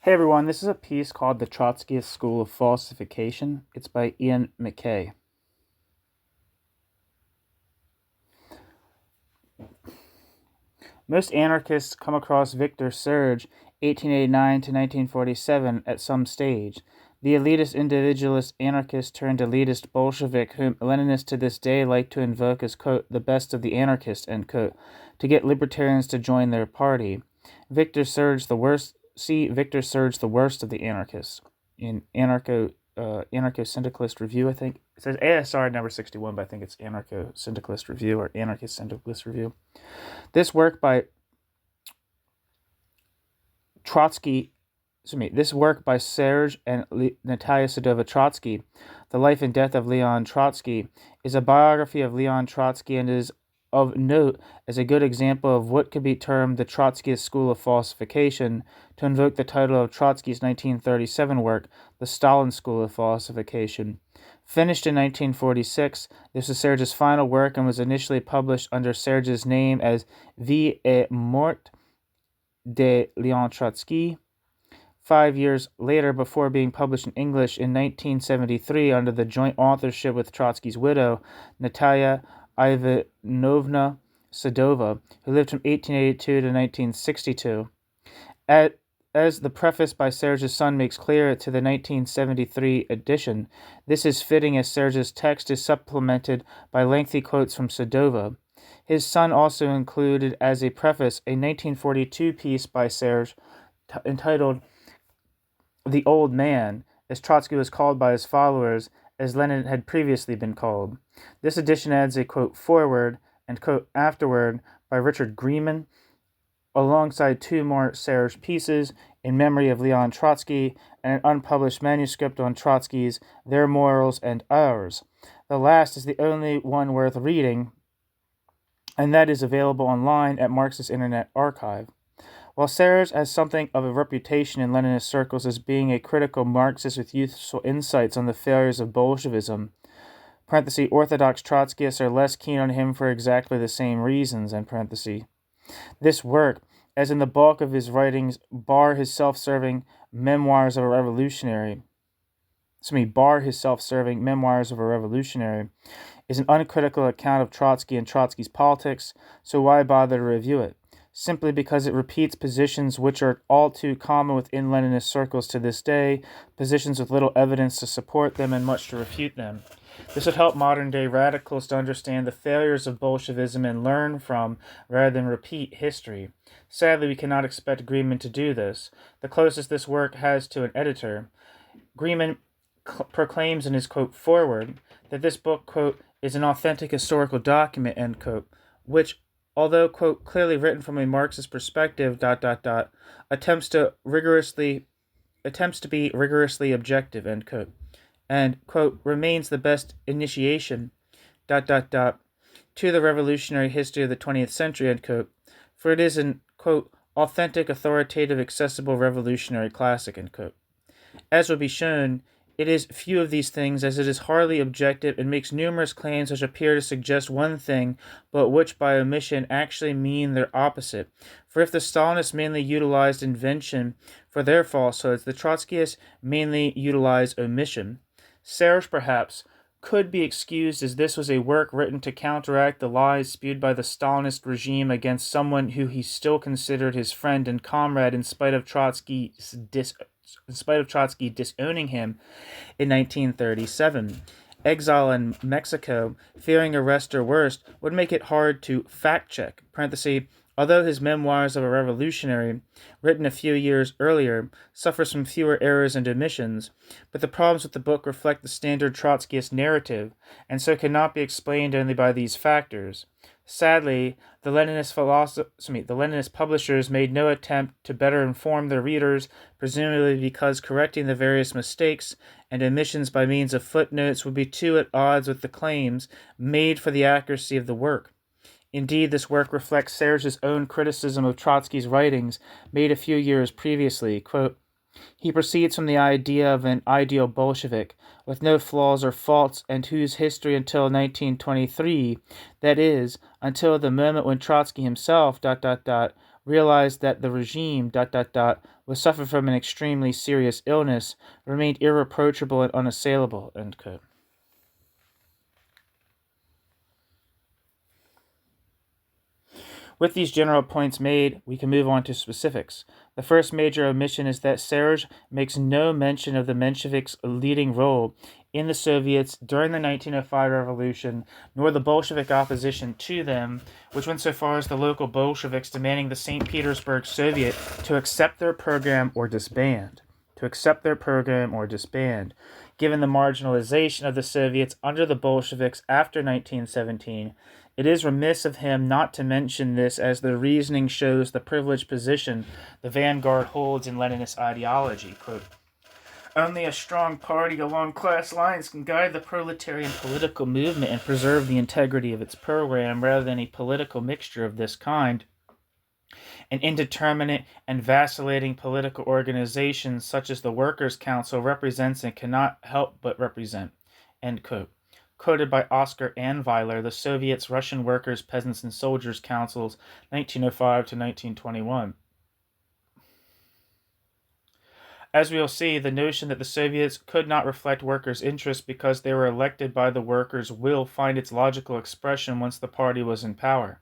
Hey everyone, this is a piece called The Trotskyist School of Falsification. It's by Iain McKay. Most anarchists come across Victor Serge, 1889 to 1947, at some stage. The elitist individualist anarchist turned elitist Bolshevik whom Leninists to this day like to invoke as, quote, the best of the anarchists, end quote, to get libertarians to join their party. Victor Serge, the worst of the anarchists in Anarcho-Syndicalist Review, I think. It says ASR number 61, but I think it's Anarcho-Syndicalist Review or Anarchist-Syndicalist Review. This work by Serge and Natalia Sadova-Trotsky, The Life and Death of Leon Trotsky, is a biography of Leon Trotsky and is of note as a good example of what could be termed the Trotskyist school of falsification, to invoke the title of Trotsky's 1937 work, The Stalin School of Falsification. Finished in 1946, this was Serge's final work and was initially published under Serge's name as Vie et Mort de Leon Trotsky. 5 years later, before being published in English in 1973 under the joint authorship with Trotsky's widow, Natalia Ivanovna Sadova, who lived from 1882 to 1962. As the preface by Serge's son makes clear to the 1973 edition, this is fitting as Serge's text is supplemented by lengthy quotes from Sadova. His son also included as a preface a 1942 piece by Serge entitled The Old Man, as Trotsky was called by his followers, as Lenin had previously been called. This edition adds a, quote, foreword and, quote, afterword by Richard Grieman, alongside two more Serge pieces in memory of Leon Trotsky and an unpublished manuscript on Trotsky's Their Morals and Ours. The last is the only one worth reading, and that is available online at Marxist Internet Archive. While Serge has something of a reputation in Leninist circles as being a critical Marxist with useful insights on the failures of Bolshevism, Orthodox Trotskyists are less keen on him for exactly the same reasons, This work, as in the bulk of his writings, bar his self-serving Memoirs of a Revolutionary, is an uncritical account of Trotsky and Trotsky's politics, so why bother to review it? Simply because it repeats positions which are all too common within Leninist circles to this day, positions with little evidence to support them and much to refute them. This would help modern-day radicals to understand the failures of Bolshevism and learn from, rather than repeat, history. Sadly, we cannot expect Grieman to do this. The closest this work has to an editor. Grieman proclaims in his, quote, foreword, that this book, quote, is an authentic historical document, end quote, which, although, quote, clearly written from a Marxist perspective, attempts to be rigorously objective, end quote, and, quote, remains the best initiation, to the revolutionary history of the 20th century, end quote, for it is an, quote, authentic, authoritative, accessible revolutionary classic, end quote. As will be shown, it is few of these things, as it is hardly objective and makes numerous claims which appear to suggest one thing, but which by omission actually mean their opposite. For if the Stalinists mainly utilized invention for their falsehoods, the Trotskyists mainly utilized omission. Serge, perhaps, could be excused as this was a work written to counteract the lies spewed by the Stalinist regime against someone who he still considered his friend and comrade in spite of Trotsky disowning him in 1937. Exile in Mexico, fearing arrest or worse, would make it hard to fact-check, although his Memoirs of a Revolutionary, written a few years earlier, suffers from fewer errors and omissions, but the problems with the book reflect the standard Trotskyist narrative, and so cannot be explained only by these factors. Sadly, the Leninist publishers made no attempt to better inform their readers, presumably because correcting the various mistakes and omissions by means of footnotes would be too at odds with the claims made for the accuracy of the work. Indeed, this work reflects Serge's own criticism of Trotsky's writings made a few years previously. Quote, he proceeds from the idea of an ideal Bolshevik, with no flaws or faults, and whose history until 1923, that is, until the moment when Trotsky himself, realized that the regime, was suffering from an extremely serious illness, remained irreproachable and unassailable, end quote. With these general points made, we can move on to specifics. The first major omission is that Serge makes no mention of the Mensheviks' leading role in the Soviets during the 1905 revolution, nor the Bolshevik opposition to them, which went so far as the local Bolsheviks demanding the St. Petersburg Soviet to accept their program or disband. Given the marginalization of the Soviets under the Bolsheviks after 1917, it is remiss of him not to mention this, as the reasoning shows the privileged position the vanguard holds in Leninist ideology. Quote, only a strong party along class lines can guide the proletarian political movement and preserve the integrity of its program, rather than a political mixture of this kind. An indeterminate and vacillating political organization such as the Workers' Council represents and cannot help but represent. End quote. Quoted by Oscar Anweiler, the Soviets' Russian Workers, Peasants, and Soldiers Councils, 1905 to 1921. As we will see, the notion that the Soviets could not reflect workers' interests because they were elected by the workers will find its logical expression once the party was in power.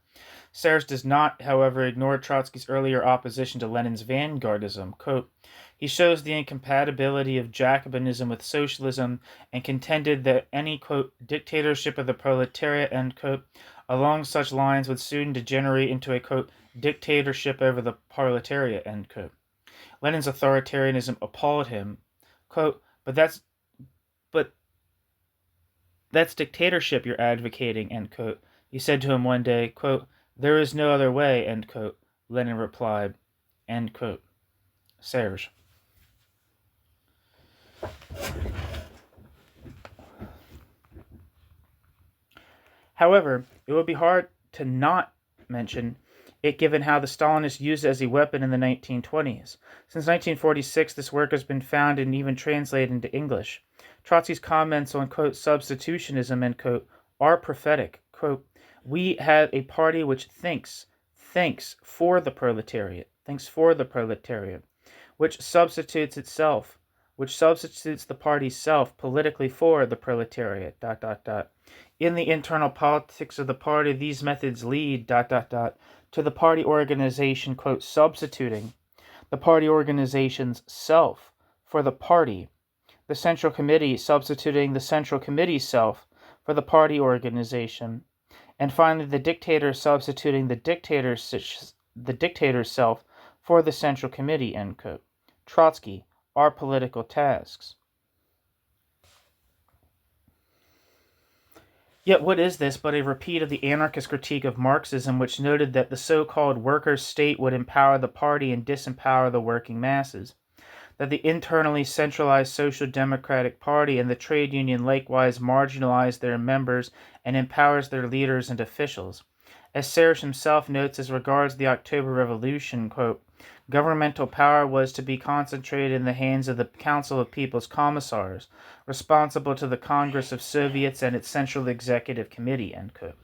Serge does not, however, ignore Trotsky's earlier opposition to Lenin's vanguardism. Quote, he shows the incompatibility of Jacobinism with socialism and contended that any, quote, dictatorship of the proletariat, end quote, along such lines would soon degenerate into a, quote, dictatorship over the proletariat, end quote. Lenin's authoritarianism appalled him. Quote, but that's dictatorship you're advocating, end quote. He said to him one day, quote, there is no other way, end quote. Lenin replied, end quote. Serge. However, it would be hard to not mention it given how the Stalinists used it as a weapon in the 1920s. Since 1946, this work has been found and even translated into English. Trotsky's comments on, quote, substitutionism, end quote, are prophetic. Quote, we have a party which thinks for the proletariat, which substitutes the party's self politically for the proletariat, In the internal politics of the party, these methods lead, to the party organization, quote, substituting the party organization's self for the party, the central committee substituting the central committee's self for the party organization, and finally the dictator substituting the dictator's self for the central committee, end quote. Trotsky, our political tasks. Yet what is this but a repeat of the anarchist critique of Marxism, which noted that the so-called workers' state would empower the party and disempower the working masses, that the internally centralized Social Democratic Party and the trade union likewise marginalize their members and empowers their leaders and officials. As Serge himself notes as regards the October Revolution, quote, governmental power was to be concentrated in the hands of the Council of People's Commissars, responsible to the Congress of Soviets and its Central Executive Committee, end quote.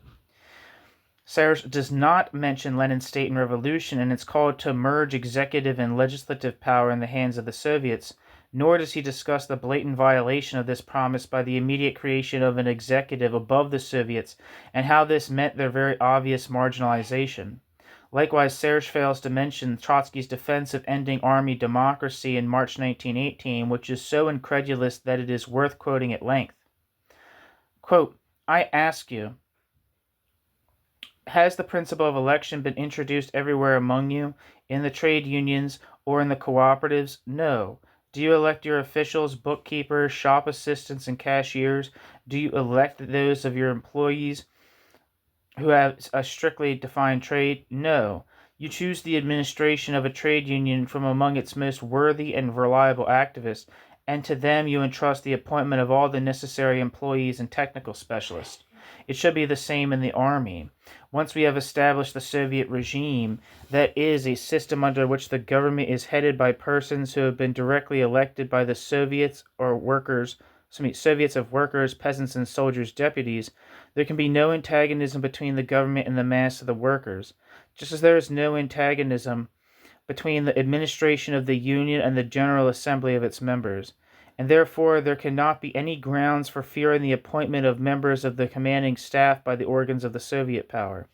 Serge does not mention Lenin's state and revolution and its call to merge executive and legislative power in the hands of the Soviets, nor does he discuss the blatant violation of this promise by the immediate creation of an executive above the Soviets and how this meant their very obvious marginalization. Likewise, Serge fails to mention Trotsky's defense of ending army democracy in March 1918, which is so incredulous that it is worth quoting at length. Quote, I ask you, has the principle of election been introduced everywhere among you, in the trade unions or in the cooperatives? No. Do you elect your officials, bookkeepers, shop assistants, and cashiers? Do you elect those of your employees who have a strictly defined trade? No. You choose the administration of a trade union from among its most worthy and reliable activists, and to them you entrust the appointment of all the necessary employees and technical specialists. It should be the same in the army. Once we have established the Soviet regime, that is, a system under which the government is headed by persons who have been directly elected by the Soviets of workers, peasants, and soldiers' deputies, there can be no antagonism between the government and the mass of the workers. just as there is no antagonism between the administration of the Union and the General Assembly of its members, and therefore there cannot be any grounds for fearing the appointment of members of the commanding staff by the organs of the Soviet power.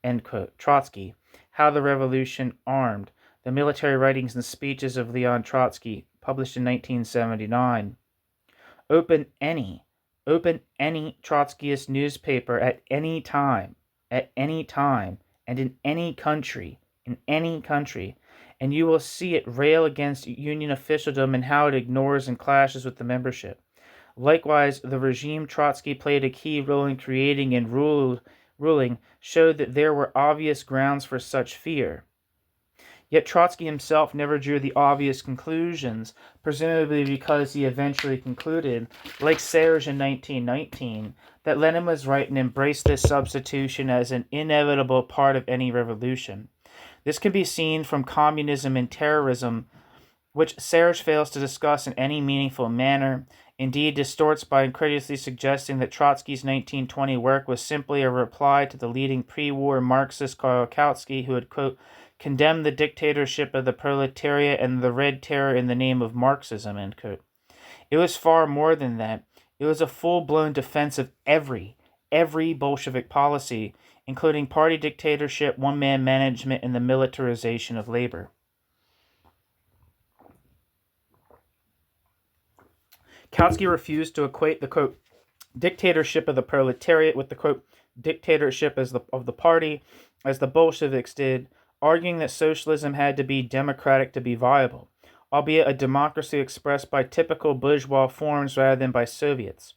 End quote. Trotsky, How the Revolution Armed, The Military Writings and Speeches of Leon Trotsky, published in 1979. Open any Trotskyist newspaper at any time, and in any country, and you will see it rail against Union officialdom and how it ignores and clashes with the membership. Likewise, the regime Trotsky played a key role in creating and ruling showed that there were obvious grounds for such fear. Yet Trotsky himself never drew the obvious conclusions, presumably because he eventually concluded, like Serge in 1919, that Lenin was right and embraced this substitution as an inevitable part of any revolution. This can be seen from Communism and Terrorism, which Serge fails to discuss in any meaningful manner, indeed distorts by incredulously suggesting that Trotsky's 1920 work was simply a reply to the leading pre-war Marxist Karl Kautsky, who had, quote, condemned the dictatorship of the proletariat and the Red Terror in the name of Marxism, end quote. It was far more than that. It was a full-blown defense of every Bolshevik policy, including party dictatorship, one-man management, and the militarization of labor. Kautsky refused to equate the, quote, dictatorship of the proletariat with the, quote, dictatorship of the party, as the Bolsheviks did, arguing that socialism had to be democratic to be viable, albeit a democracy expressed by typical bourgeois forms rather than by Soviets.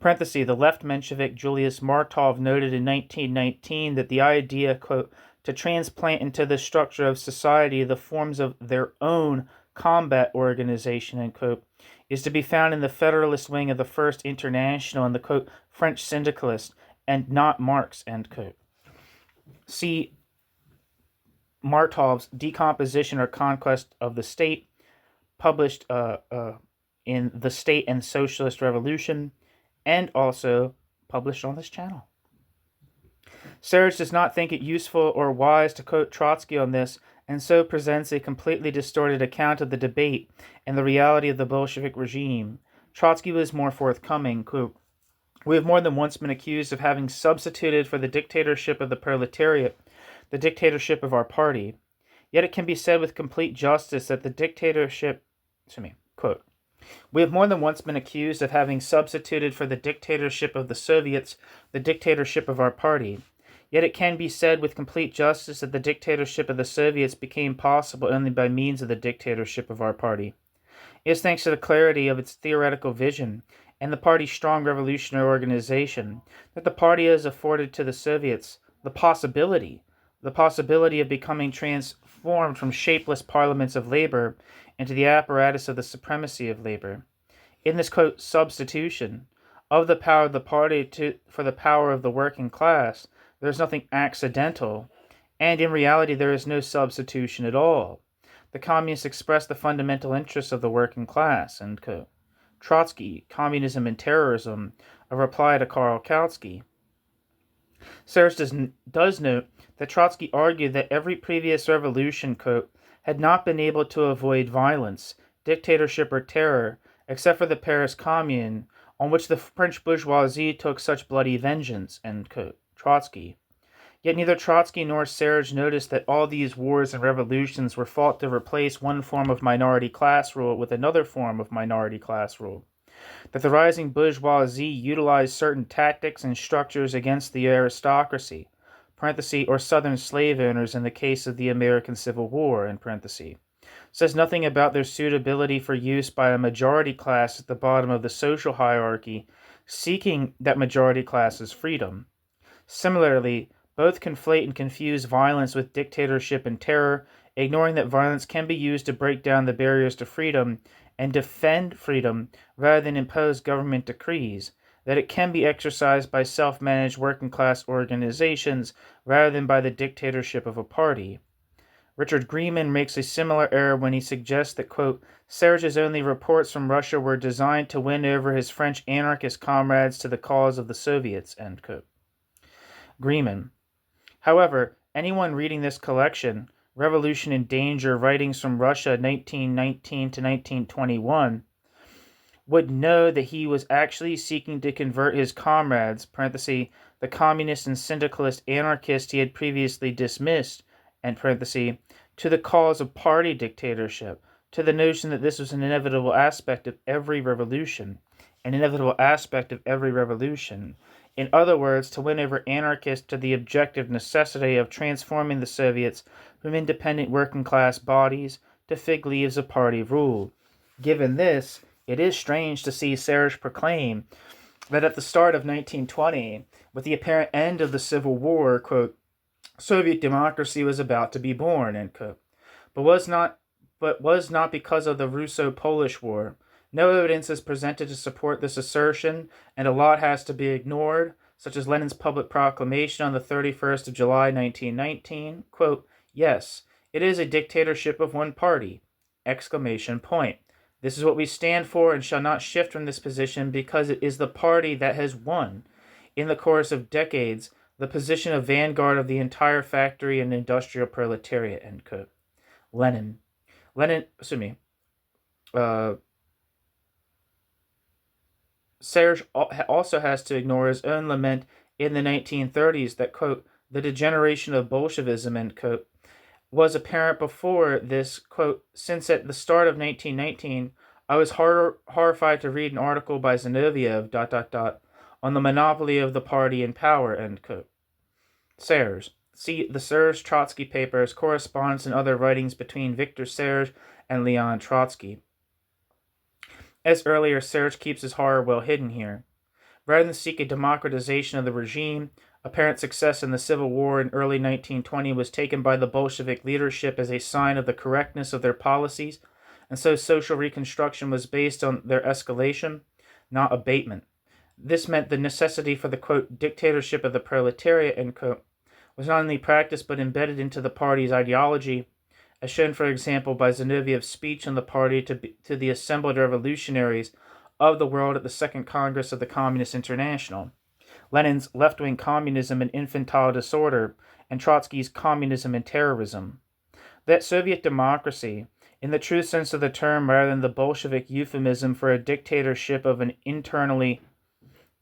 Parenthesis, the left Menshevik Julius Martov noted in 1919 that the idea, quote, to transplant into the structure of society the forms of their own combat organization, end quote, is to be found in the Federalist wing of the First International and the, quote, French syndicalist, and not Marx, end quote. See Martov's Decomposition or Conquest of the State, published in The State and Socialist Revolution, and also published on this channel. Serge does not think it useful or wise to quote Trotsky on this, and so presents a completely distorted account of the debate and the reality of the Bolshevik regime. Trotsky was more forthcoming, quote, we have more than once been accused of having substituted for the dictatorship of the proletariat the dictatorship of our party. Yet it can be said with complete justice that the dictatorship, quote, we have more than once been accused of having substituted for the dictatorship of the Soviets the dictatorship of our party. Yet it can be said with complete justice that the dictatorship of the Soviets became possible only by means of the dictatorship of our party. It is thanks to the clarity of its theoretical vision and the party's strong revolutionary organization that the party has afforded to the Soviets the possibility of becoming transformed from shapeless parliaments of labor into the apparatus of the supremacy of labor. In this, quote, substitution of the power of the party for the power of the working class, there is nothing accidental, and in reality there is no substitution at all. The communists express the fundamental interests of the working class, end quote. Trotsky, Communism and Terrorism, a reply to Karl Kautsky. Serge does note that Trotsky argued that every previous revolution, quote, had not been able to avoid violence, dictatorship, or terror, except for the Paris Commune, on which the French bourgeoisie took such bloody vengeance, end quote. Trotsky. Yet neither Trotsky nor Serge noticed that all these wars and revolutions were fought to replace one form of minority class rule with another form of minority class rule. That the rising bourgeoisie utilized certain tactics and structures against the aristocracy, parenthesis, or southern slave owners in the case of the American Civil War, in parenthesis, says nothing about their suitability for use by a majority class at the bottom of the social hierarchy, seeking that majority class's freedom. Similarly, both conflate and confuse violence with dictatorship and terror, ignoring that violence can be used to break down the barriers to freedom and defend freedom rather than impose government decrees, that it can be exercised by self-managed working-class organizations rather than by the dictatorship of a party. Richard Grieman makes a similar error when he suggests that, quote, Serge's only reports from Russia were designed to win over his French anarchist comrades to the cause of the Soviets, end quote. Grieman. However, anyone reading this collection, Revolution in Danger, Writings from Russia 1919 to 1921, would know that he was actually seeking to convert his comrades, parenthesis, the communist and syndicalist anarchists he had previously dismissed, end parenthesis, to the cause of party dictatorship, to the notion that this was an inevitable aspect of every revolution. An inevitable aspect of every revolution. In other words, to win over anarchists to the objective necessity of transforming the Soviets from independent working-class bodies to fig leaves of party rule. Given this, it is strange to see Serge proclaim that at the start of 1920, with the apparent end of the Civil War, quote, Soviet democracy was about to be born, end quote, but was not because of the Russo-Polish War. No evidence is presented to support this assertion, and a lot has to be ignored, such as Lenin's public proclamation on the 31st of July 1919, quote, yes, it is a dictatorship of one party, exclamation point. This is what we stand for and shall not shift from this position because it is the party that has won, in the course of decades, the position of vanguard of the entire factory and industrial proletariat, end quote. Serge also has to ignore his own lament in the 1930s that, quote, the degeneration of Bolshevism, end quote, was apparent before this, quote, since at the start of 1919, I was horrified to read an article by Zinoviev, on the monopoly of the party in power, end quote. Serge. See the Serge Trotsky papers, correspondence and other writings between Victor Serge and Leon Trotsky. As earlier, Serge keeps his horror well hidden here. Rather than seek a democratization of the regime, apparent success in the Civil War in early 1920 was taken by the Bolshevik leadership as a sign of the correctness of their policies, and so social reconstruction was based on their escalation, not abatement. This meant the necessity for the, quote, dictatorship of the proletariat, end quote, was not only practiced but embedded into the party's ideology, as shown, for example, by Zinoviev's speech on the party to the assembled revolutionaries of the world at the Second Congress of the Communist International, Lenin's left-wing communism and infantile disorder, and Trotsky's communism and terrorism. That Soviet democracy, in the true sense of the term rather than the Bolshevik euphemism for a dictatorship of an internally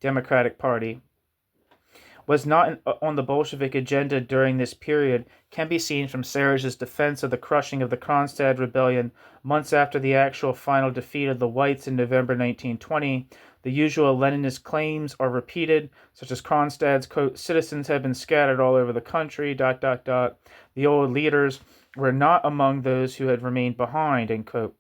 democratic party, was not on the Bolshevik agenda during this period can be seen from Serge's defense of the crushing of the Kronstadt rebellion months after the actual final defeat of the Whites in November 1920. The usual Leninist claims are repeated, such as Kronstadt's, quote, citizens have been scattered all over the country, ... The old leaders were not among those who had remained behind, end quote.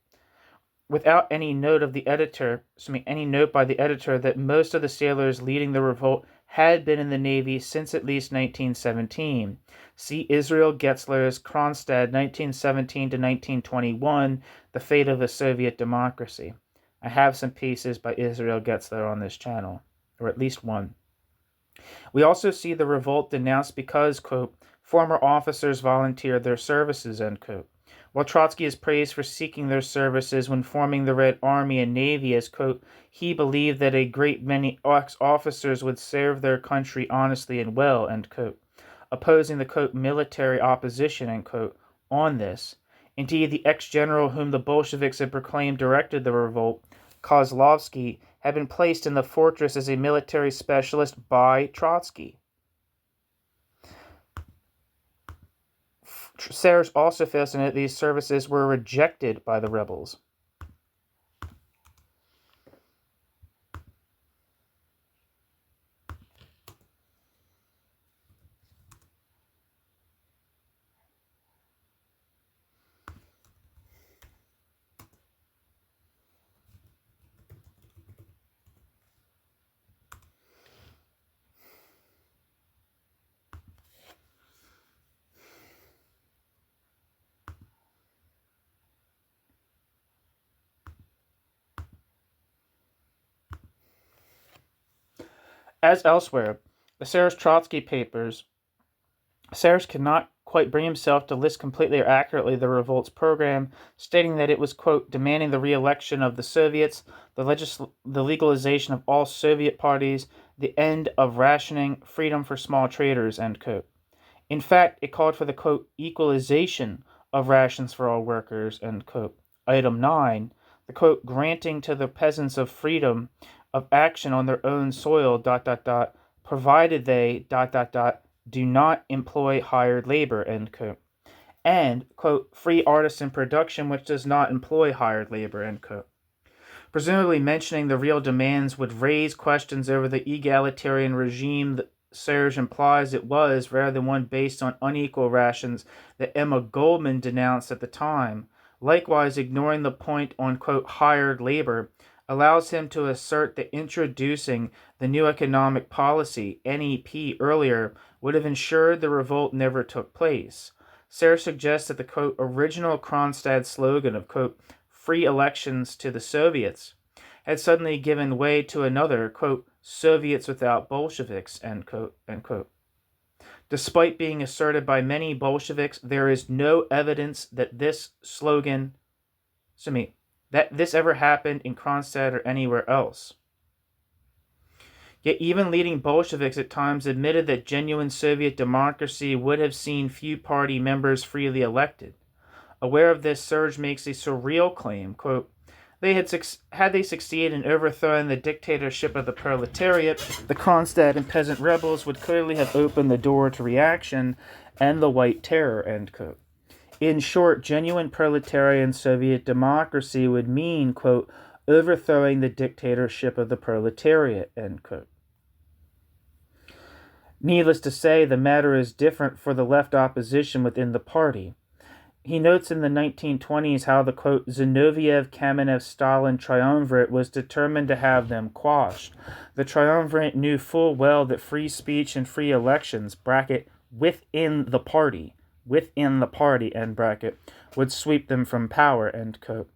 Without any note by the editor that most of the sailors leading the revolt had been in the Navy since at least 1917. See Israel Getzler's Kronstadt, 1917 to 1921, The Fate of the Soviet Democracy. I have some pieces by Israel Getzler on this channel, or at least one. We also see the revolt denounced because, quote, former officers volunteered their services, end quote. While Trotsky is praised for seeking their services when forming the Red Army and Navy, as, quote, he believed that a great many ex-officers would serve their country honestly and well, end quote, opposing the, quote, military opposition, end quote, on this. Indeed, the ex-general whom the Bolsheviks had proclaimed directed the revolt, Kozlovsky, had been placed in the fortress as a military specialist by Trotsky. Serge also fails to note these services were rejected by the rebels. As elsewhere, the Serge Trotsky papers, Serge could not quite bring himself to list completely or accurately the revolt's program, stating that it was, quote, demanding the re-election of the Soviets, the legalization of all Soviet parties, the end of rationing, freedom for small traders, end quote. In fact, it called for the, quote, equalization of rations for all workers, end quote. Item 9, the, quote, granting to the peasants of freedom of action on their own soil, provided they, do not employ hired labor, end quote. And, quote, free artisan production which does not employ hired labor, end quote. Presumably mentioning the real demands would raise questions over the egalitarian regime that Serge implies it was, rather than one based on unequal rations that Emma Goldman denounced at the time. Likewise, ignoring the point on, quote, hired labor allows him to assert that introducing the new economic policy, NEP, earlier would have ensured the revolt never took place. Serge suggests that the, quote, original Kronstadt slogan of, quote, free elections to the Soviets had suddenly given way to another, quote, Soviets without Bolsheviks, end quote, end quote. Despite being asserted by many Bolsheviks, there is no evidence that this slogan, that this ever happened in Kronstadt or anywhere else. Yet even leading Bolsheviks at times admitted that genuine Soviet democracy would have seen few party members freely elected. Aware of this, Serge makes a surreal claim, quote, had they succeeded in overthrowing the dictatorship of the proletariat, the Kronstadt and peasant rebels would clearly have opened the door to reaction and the White Terror, end quote. In short, genuine proletarian Soviet democracy would mean, quote, overthrowing the dictatorship of the proletariat, end quote. Needless to say, the matter is different for the left opposition within the party. He notes in the 1920s how the, quote, Zinoviev-Kamenev-Stalin triumvirate was determined to have them quashed. The triumvirate knew full well that free speech and free elections, within the party, end bracket, would sweep them from power, end quote.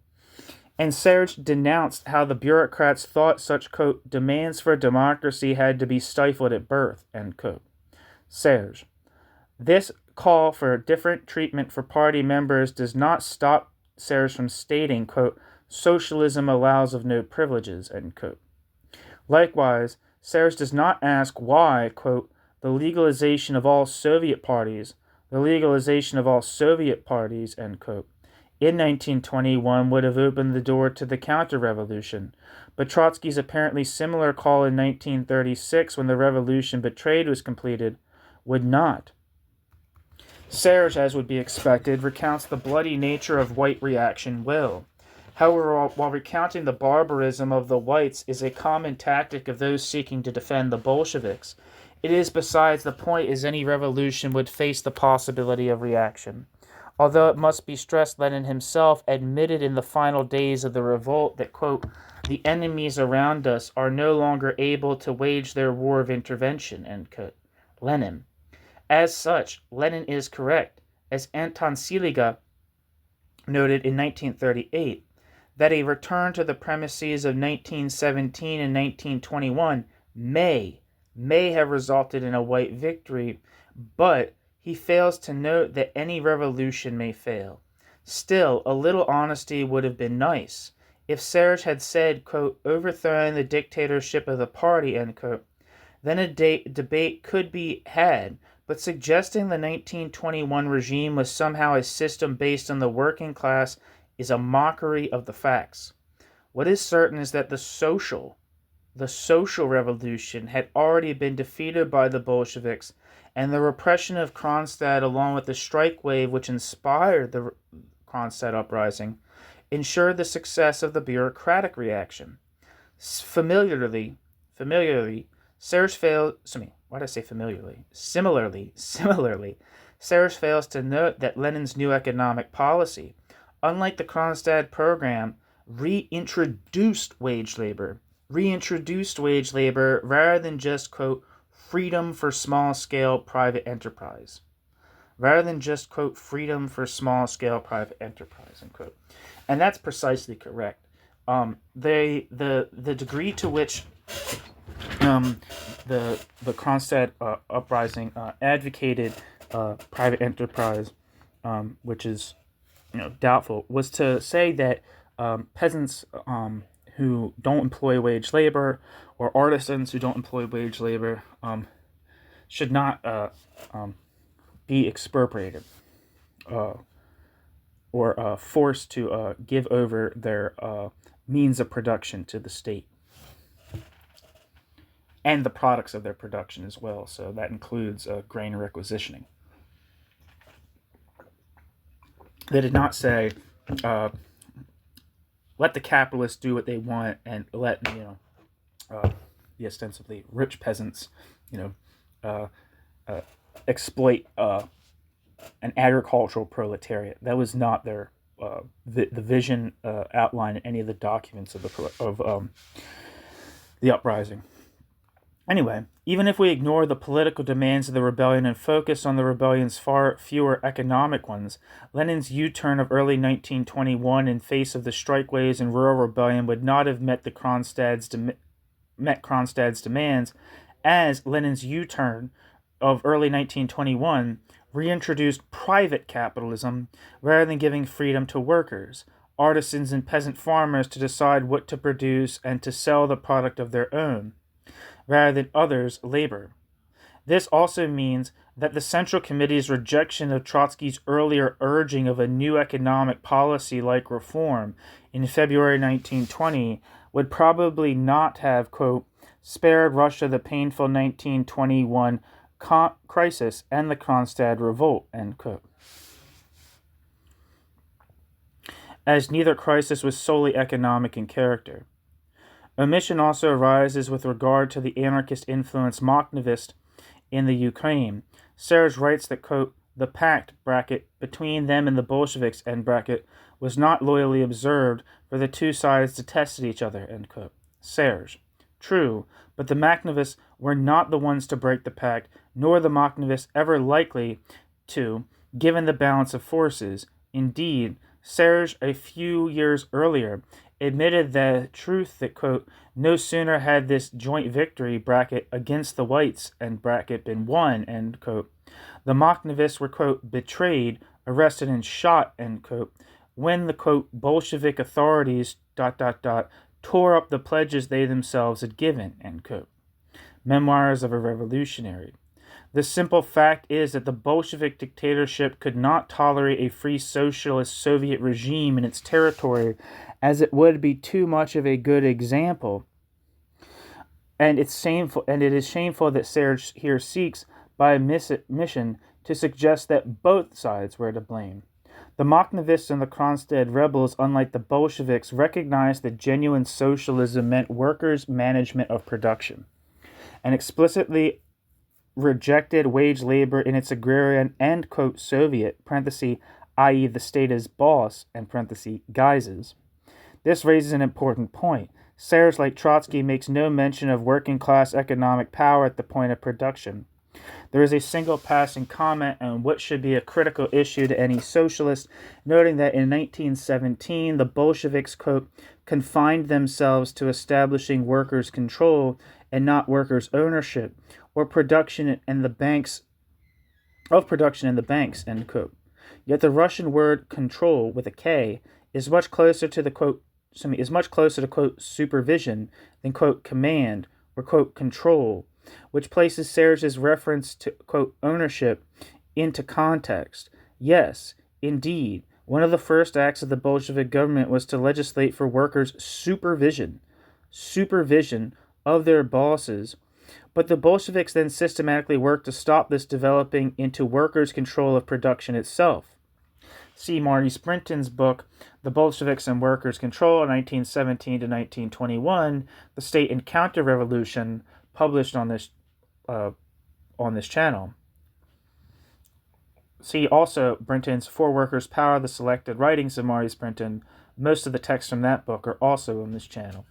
And Serge denounced how the bureaucrats thought such, quote, demands for democracy had to be stifled at birth, end quote. Serge, this call for different treatment for party members does not stop Serge from stating, quote, socialism allows of no privileges, end quote. Likewise, Serge does not ask why, quote, the legalization of all Soviet parties, end quote, in 1921 would have opened the door to the counter-revolution, but Trotsky's apparently similar call in 1936, when the revolution betrayed was completed, would not. Serge, as would be expected, recounts the bloody nature of white reaction will. However, while recounting the barbarism of the whites is a common tactic of those seeking to defend the Bolsheviks, it is besides the point as any revolution would face the possibility of reaction. Although it must be stressed, Lenin himself admitted in the final days of the revolt that, quote, the enemies around us are no longer able to wage their war of intervention, end quote. Lenin. As such, Lenin is correct, as Anton Siliga noted in 1938, that a return to the premises of 1917 and 1921 may have resulted in a white victory, but he fails to note that any revolution may fail. Still, a little honesty would have been nice. If Serge had said, quote, overthrowing the dictatorship of the party, end quote, then a debate could be had, but suggesting the 1921 regime was somehow a system based on the working class is a mockery of the facts. What is certain is that the social revolution had already been defeated by the Bolsheviks, and the repression of Kronstadt, along with the strike wave which inspired the Kronstadt uprising, ensured the success of the bureaucratic reaction. Similarly, Serge fails to note that Lenin's new economic policy, unlike the Kronstadt program, reintroduced wage labor rather than just, quote, freedom for small-scale private enterprise. End quote. And that's precisely correct. The degree to which the Kronstadt uprising advocated private enterprise, which is doubtful, was to say that peasants who don't employ wage labor or artisans who don't employ wage labor should not be expropriated or forced to give over their means of production to the state and the products of their production as well. So that includes grain requisitioning. They did not say, let the capitalists do what they want and let the ostensibly rich peasants, exploit an agricultural proletariat. That was not their the vision outlined in any of the documents of the uprising. Anyway, even if we ignore the political demands of the rebellion and focus on the rebellion's far fewer economic ones, Lenin's U-turn of early 1921 in face of the strike waves and rural rebellion would not have met Kronstadt's demands, as Lenin's U-turn of early 1921 reintroduced private capitalism rather than giving freedom to workers, artisans, and peasant farmers to decide what to produce and to sell the product of their own, rather than others' labor. This also means that the Central Committee's rejection of Trotsky's earlier urging of a new economic policy like reform in February 1920 would probably not have, quote, spared Russia the painful 1921 crisis and the Kronstadt revolt, end quote. As neither crisis was solely economic in character. Omission also arises with regard to the anarchist-influenced Makhnovist in the Ukraine. Serge writes that, quote, the pact, bracket, between them and the Bolsheviks, end bracket, was not loyally observed, for the two sides detested each other, end quote. Serge. True, but the Makhnovists were not the ones to break the pact, nor the Makhnovists ever likely to, given the balance of forces. Indeed, Serge, a few years earlier, admitted the truth that, quote, no sooner had this joint victory, bracket, against the whites, end bracket, been won, end quote, the Makhnovists were, quote, betrayed, arrested, and shot, end quote, when the, quote, Bolshevik authorities, tore up the pledges they themselves had given, end quote. Memoirs of a Revolutionary. The simple fact is that the Bolshevik dictatorship could not tolerate a free socialist Soviet regime in its territory, as it would be too much of a good example. And it is shameful that Serge here seeks, by mission, to suggest that both sides were to blame. The Makhnovists and the Kronstadt rebels, unlike the Bolsheviks, recognized that genuine socialism meant workers' management of production, and explicitly rejected wage labor in its agrarian and, quote, Soviet, parenthesis, i.e. the state as boss, and parenthesis, guises. This raises an important point. Serge, like Trotsky, makes no mention of working-class economic power at the point of production. There is a single passing comment on what should be a critical issue to any socialist, noting that in 1917, the Bolsheviks, quote, confined themselves to establishing workers' control and not workers' ownership, or production in the banks, end quote. Yet the Russian word control, with a K, is much closer to quote, supervision than, quote, command, or, quote, control, which places Serge's reference to, quote, ownership into context. Yes, indeed, one of the first acts of the Bolshevik government was to legislate for workers' supervision of their bosses, but the Bolsheviks then systematically worked to stop this developing into workers' control of production itself. See Marty Sprinton's book, The Bolsheviks and Workers' Control, 1917 to 1921, The State and Counter-Revolution, published on this channel. See also Brinton's For Workers' Power, The Selected Writings of Marty Sprinton. Most of the texts from that book are also on this channel.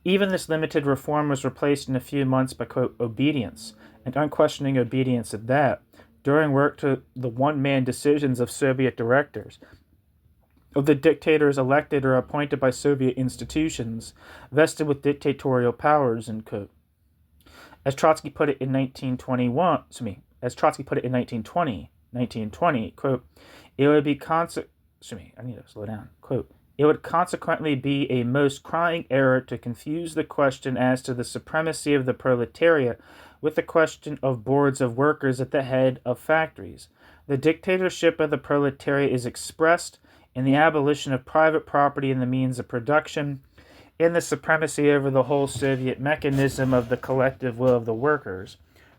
Even this limited reform was replaced in a few months by, quote, obedience, and unquestioning obedience at that, during work to the one-man decisions of Soviet directors, of the dictators elected or appointed by Soviet institutions, vested with dictatorial powers, end quote. As Trotsky put it in 1920, quote, it would be quote, it would consequently be a most crying error to confuse the question as to the supremacy of the proletariat with the question of boards of workers at the head of factories. The dictatorship of the proletariat is expressed in the abolition of private property and the means of production, in the supremacy over the whole Soviet mechanism of the collective will of the workers,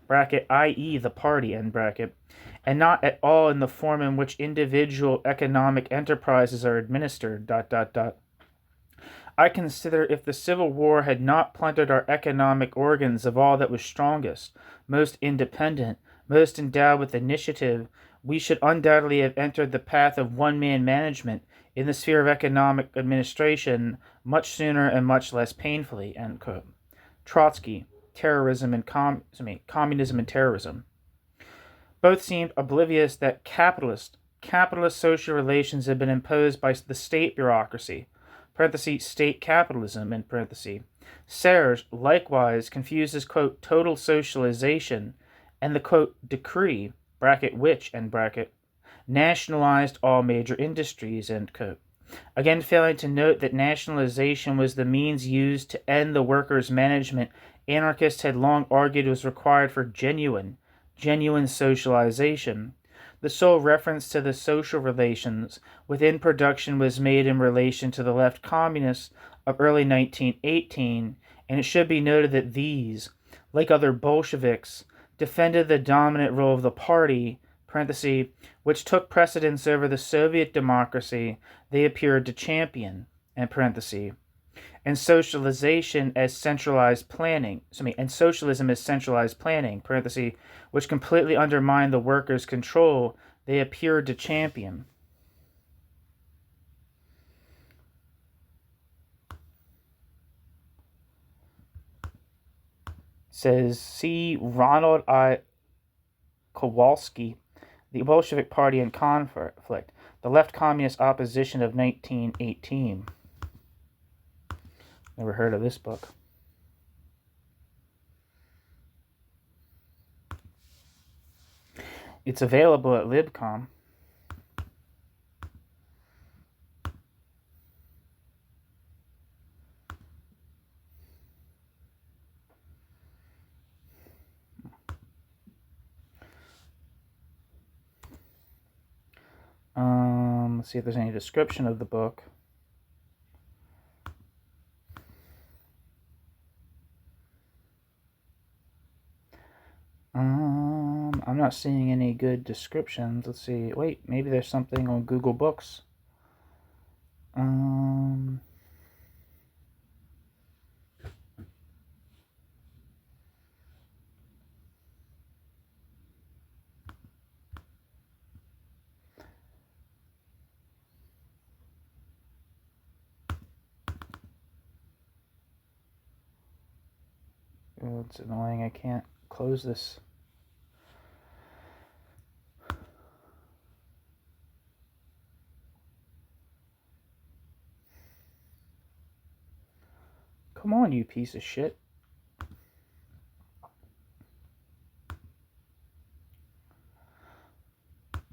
i.e. the party, and not at all in the form in which individual economic enterprises are administered, I consider if the Civil War had not plundered our economic organs of all that was strongest, most independent, most endowed with initiative, we should undoubtedly have entered the path of one-man management in the sphere of economic administration much sooner and much less painfully. End quote. Trotsky, Terrorism and Communism and Terrorism. Both seemed oblivious that capitalist social relations had been imposed by the state bureaucracy, state capitalism, Serge likewise confuses, quote, total socialization and the, quote, decree, which, nationalized all major industries, end quote. Again, failing to note that nationalization was the means used to end the workers' management anarchists had long argued was required for genuine socialization. The sole reference to the social relations within production was made in relation to the left communists of early 1918, and it should be noted that these, like other Bolsheviks, defended the dominant role of the party, which took precedence over the Soviet democracy they appeared to champion, and socialization as centralized planning, and socialism as centralized planning, which completely undermined the workers' control they appeared to champion. Says C. Ronald I. Kowalski, The Bolshevik Party in Conflict, The Left Communist Opposition of 1918. Never heard of this book. It's available at Libcom. Let's see if there's any description of the book. I'm not seeing any good descriptions. Let's see. Wait, maybe there's something on Google Books. Oh, it's annoying. I can't close this. Come on, you piece of shit.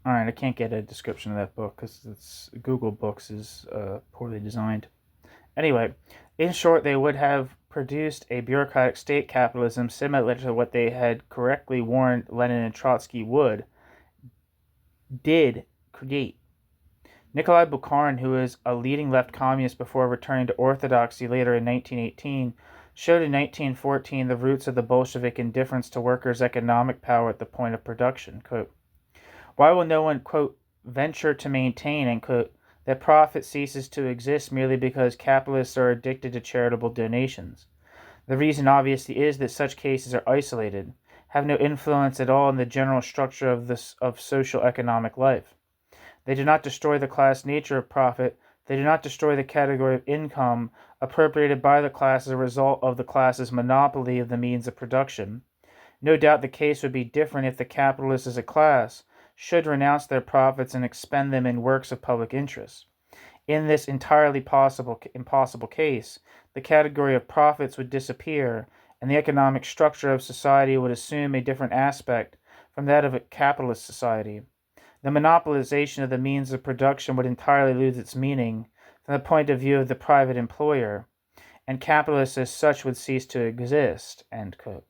Alright, I can't get a description of that book because Google Books is poorly designed. Anyway, in short, they would have produced a bureaucratic state capitalism similar to what they had correctly warned Lenin and Trotsky did create. Nikolai Bukharin, who was a leading left communist before returning to orthodoxy later in 1918, showed in 1914 the roots of the Bolshevik indifference to workers' economic power at the point of production. Quote, why will no one, quote, venture to maintain, end quote, that profit ceases to exist merely because capitalists are addicted to charitable donations? The reason obviously is that such cases are isolated, have no influence at all in the general structure of social economic life. They do not destroy the class nature of profit. They do not destroy the category of income appropriated by the class as a result of the class's monopoly of the means of production. No doubt the case would be different if the capitalists as a class should renounce their profits and expend them in works of public interest. In this entirely impossible case, the category of profits would disappear, and the economic structure of society would assume a different aspect from that of a capitalist society. The monopolization of the means of production would entirely lose its meaning from the point of view of the private employer, and capitalists as such would cease to exist. End quote.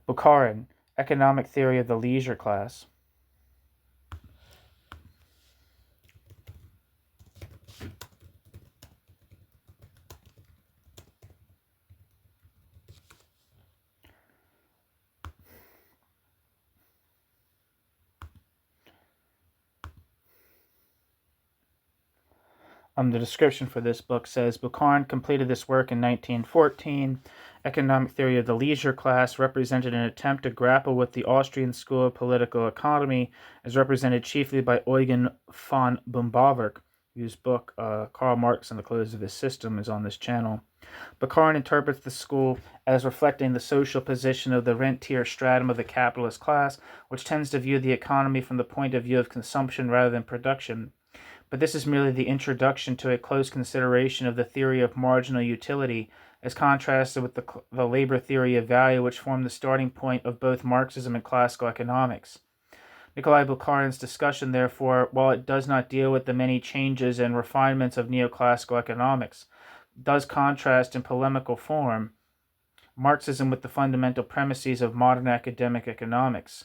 Bukharin, Economic Theory of the Leisure Class. The description for this book says, Bukharin completed this work in 1914. Economic Theory of the Leisure Class represented an attempt to grapple with the Austrian school of political economy, as represented chiefly by Eugen von Bumbawerk, whose book, Karl Marx and the Close of His System, is on this channel. Bukharin interprets the school as reflecting the social position of the rentier stratum of the capitalist class, which tends to view the economy from the point of view of consumption rather than production. But this is merely the introduction to a close consideration of the theory of marginal utility, as contrasted with the labor theory of value, which formed the starting point of both Marxism and classical economics. Nikolai Bukharin's discussion, therefore, while it does not deal with the many changes and refinements of neoclassical economics, does contrast in polemical form Marxism with the fundamental premises of modern academic economics.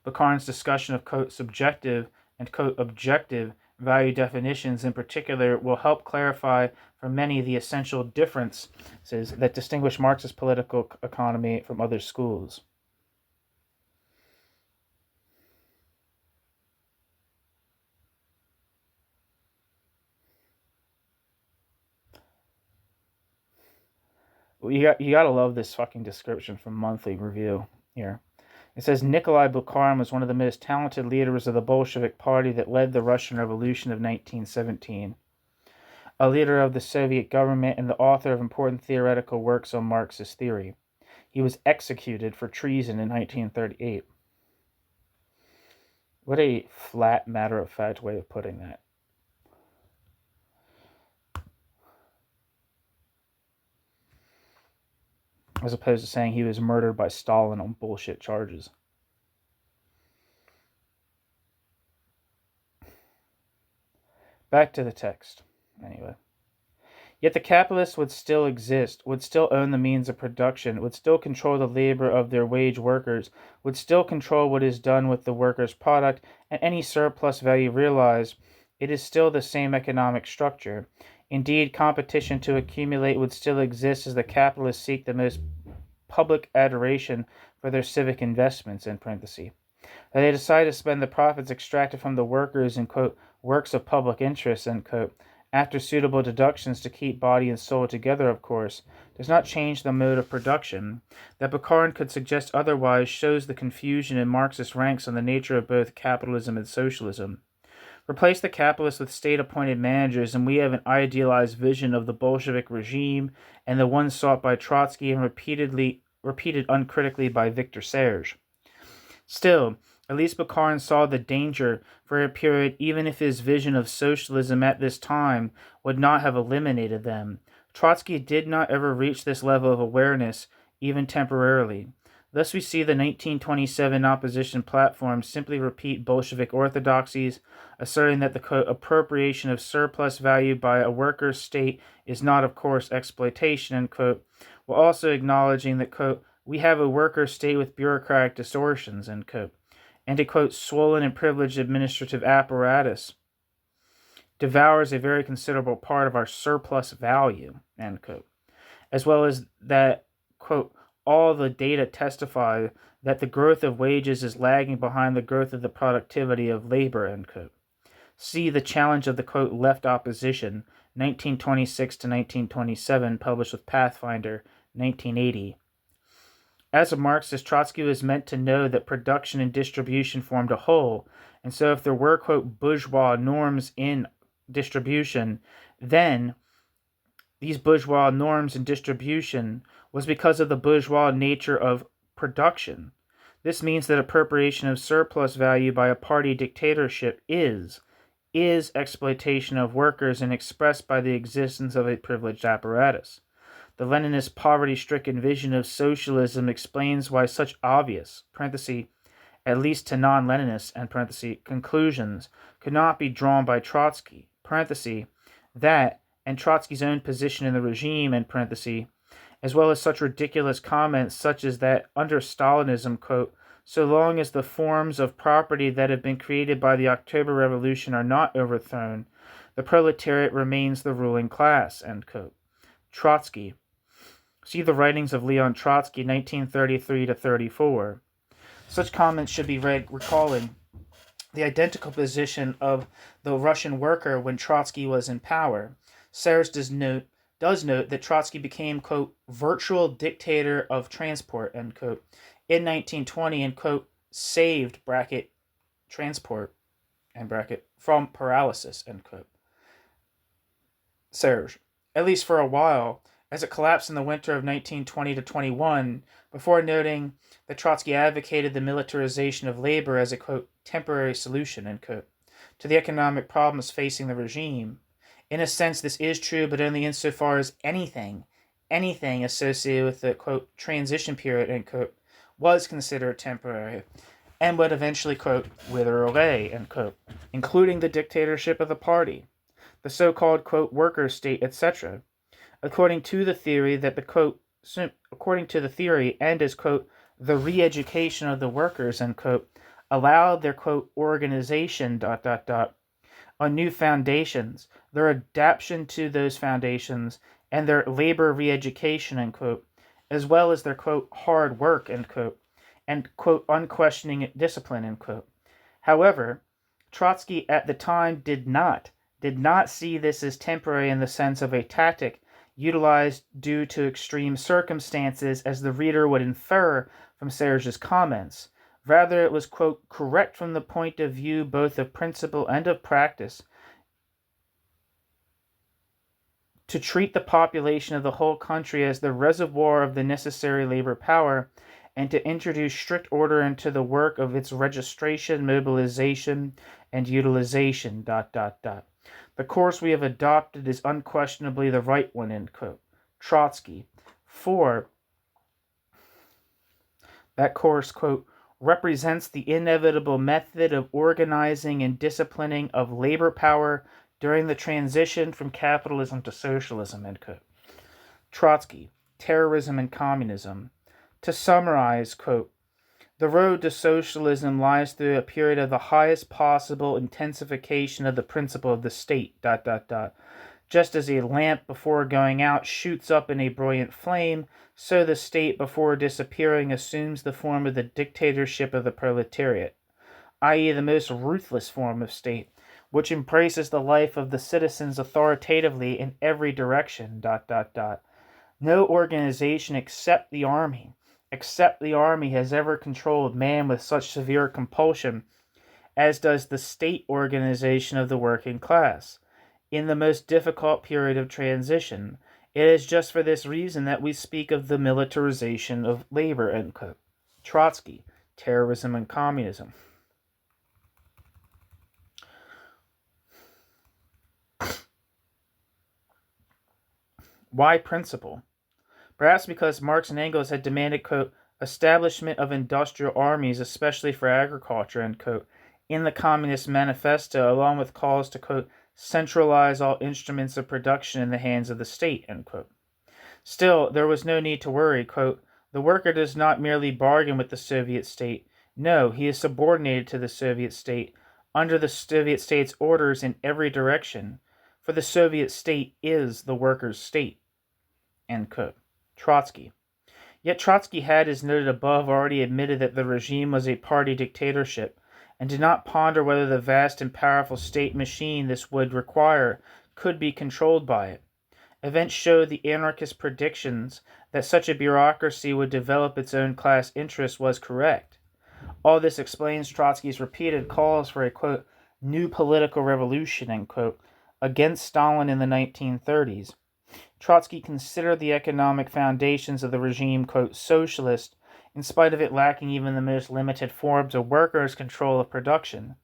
Bukharin's discussion of, quote, subjective and, quote, objective value definitions in particular will help clarify for many the essential differences that distinguish Marxist political economy from other schools. Well, you gotta love this fucking description from Monthly Review here. It says, Nikolai Bukharin was one of the most talented leaders of the Bolshevik Party that led the Russian Revolution of 1917. A leader of the Soviet government and the author of important theoretical works on Marxist theory. He was executed for treason in 1938. What a flat, matter-of-fact way of putting that. As opposed to saying he was murdered by Stalin on bullshit charges. Back to the text, anyway. Yet the capitalists would still exist, would still own the means of production, would still control the labor of their wage workers, would still control what is done with the workers' product, and any surplus value realized. It is still the same economic structure. Indeed, competition to accumulate would still exist as the capitalists seek the most public adoration for their civic investments, in parentheses. They decide to spend the profits extracted from the workers in, quote, works of public interest, end quote, after suitable deductions to keep body and soul together, of course, does not change the mode of production. That Bukharin could suggest otherwise shows the confusion in Marxist ranks on the nature of both capitalism and socialism. Replace the capitalists with state-appointed managers, and we have an idealized vision of the Bolshevik regime and the one sought by Trotsky and repeated uncritically by Victor Serge. Still, at least Bukharin saw the danger for a period, even if his vision of socialism at this time would not have eliminated them. Trotsky did not ever reach this level of awareness, even temporarily. Thus we see the 1927 opposition platform simply repeat Bolshevik orthodoxies, asserting that the, quote, appropriation of surplus value by a workers' state is not, of course, exploitation, end quote, while also acknowledging that, quote, we have a workers' state with bureaucratic distortions, end quote, and a, quote, swollen and privileged administrative apparatus devours a very considerable part of our surplus value, end quote, as well as that, quote, all the data testify that the growth of wages is lagging behind the growth of the productivity of labor, end quote. See the challenge of the, quote, left opposition, 1926 to 1927, published with Pathfinder, 1980. As a Marxist, Trotsky was meant to know that production and distribution formed a whole, and so if there were, quote, bourgeois norms in distribution, then these bourgeois norms in distribution was because of the bourgeois nature of production. This means that appropriation of surplus value by a party dictatorship is exploitation of workers and expressed by the existence of a privileged apparatus. The Leninist poverty-stricken vision of socialism explains why such obvious, parenthesis, at least to non-Leninists, and parenthesis, conclusions could not be drawn by Trotsky, parenthesis, that, and Trotsky's own position in the regime, in parenthesis, as well as such ridiculous comments such as that under Stalinism, quote, so long as the forms of property that have been created by the October Revolution are not overthrown, the proletariat remains the ruling class, end quote. Trotsky. See the writings of Leon Trotsky, 1933 to 34. Such comments should be read recalling the identical position of the Russian worker when Trotsky was in power. Serge does note that Trotsky became, quote, virtual dictator of transport, end quote, in 1920 and, quote, saved, bracket, transport, end bracket, from paralysis, end quote. Serge, at least for a while, as it collapsed in the winter of 1920 to 21, before noting that Trotsky advocated the militarization of labor as a, quote, temporary solution, end quote, to the economic problems facing the regime. In a sense, this is true, but only insofar as anything associated with the, quote, transition period, end quote, was considered temporary and would eventually, quote, wither away, end quote, including the dictatorship of the party, the so-called, quote, worker state, etc., according to the theory that the, quote, according to the theory and as, quote, the re-education of the workers, end quote, allowed their, quote, organization, on new foundations, their adaptation to those foundations, and their labor re-education, end quote, as well as their, quote, hard work, end quote, and, quote, unquestioning discipline, end quote. However, Trotsky at the time did not see this as temporary in the sense of a tactic utilized due to extreme circumstances, as the reader would infer from Serge's comments. Rather, it was, quote, correct from the point of view both of principle and of practice to treat the population of the whole country as the reservoir of the necessary labor power, and to introduce strict order into the work of its registration, mobilization, and utilization, The course we have adopted is unquestionably the right one, end quote. Trotsky. 4. That course, quote, represents the inevitable method of organizing and disciplining of labor power during the transition from capitalism to socialism, end quote. Trotsky. Terrorism and communism. To summarize, quote, the road to socialism lies through a period of the highest possible intensification of the principle of the state, Just as a lamp before going out shoots up in a brilliant flame, so the state before disappearing assumes the form of the dictatorship of the proletariat, i.e. the most ruthless form of state, which embraces the life of the citizens authoritatively in every direction, No organization except the army has ever controlled man with such severe compulsion as does the state organization of the working class. In the most difficult period of transition, it is just for this reason that we speak of the militarization of labor, end quote. Trotsky, Terrorism and Communism. Why principle? Perhaps because Marx and Engels had demanded, quote, establishment of industrial armies, especially for agriculture, end quote, in the Communist Manifesto, along with calls to, quote, centralize all instruments of production in the hands of the state, end quote. Still, there was no need to worry, quote, the worker does not merely bargain with the Soviet state. No, he is subordinated to the Soviet state, under the Soviet state's orders in every direction, for the Soviet state is the worker's state, end quote. Trotsky. Yet Trotsky had, as noted above, already admitted that the regime was a party dictatorship, and did not ponder whether the vast and powerful state machine this would require could be controlled by it. Events showed the anarchist predictions that such a bureaucracy would develop its own class interests was correct. All this explains Trotsky's repeated calls for a, quote, new political revolution, end quote, against Stalin in the 1930s. Trotsky considered the economic foundations of the regime, quote, socialist, in spite of it lacking even the most limited forms of workers' control of production.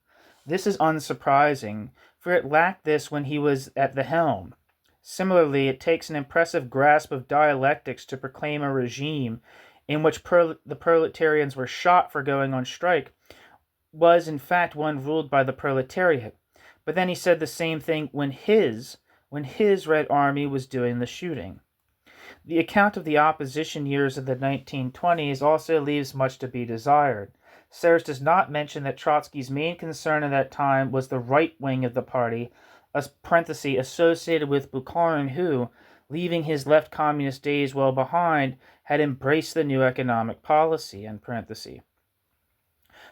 This is unsurprising, for it lacked this when he was at the helm. Similarly, it takes an impressive grasp of dialectics to proclaim a regime in which the proletarians were shot for going on strike was in fact one ruled by the proletariat. But then he said the same thing when his Red Army was doing the shooting. The account of the opposition years of the 1920s also leaves much to be desired. Serge does not mention that Trotsky's main concern at that time was the right wing of the party, associated with Bukharin, who, leaving his left communist days well behind, had embraced the new economic policy,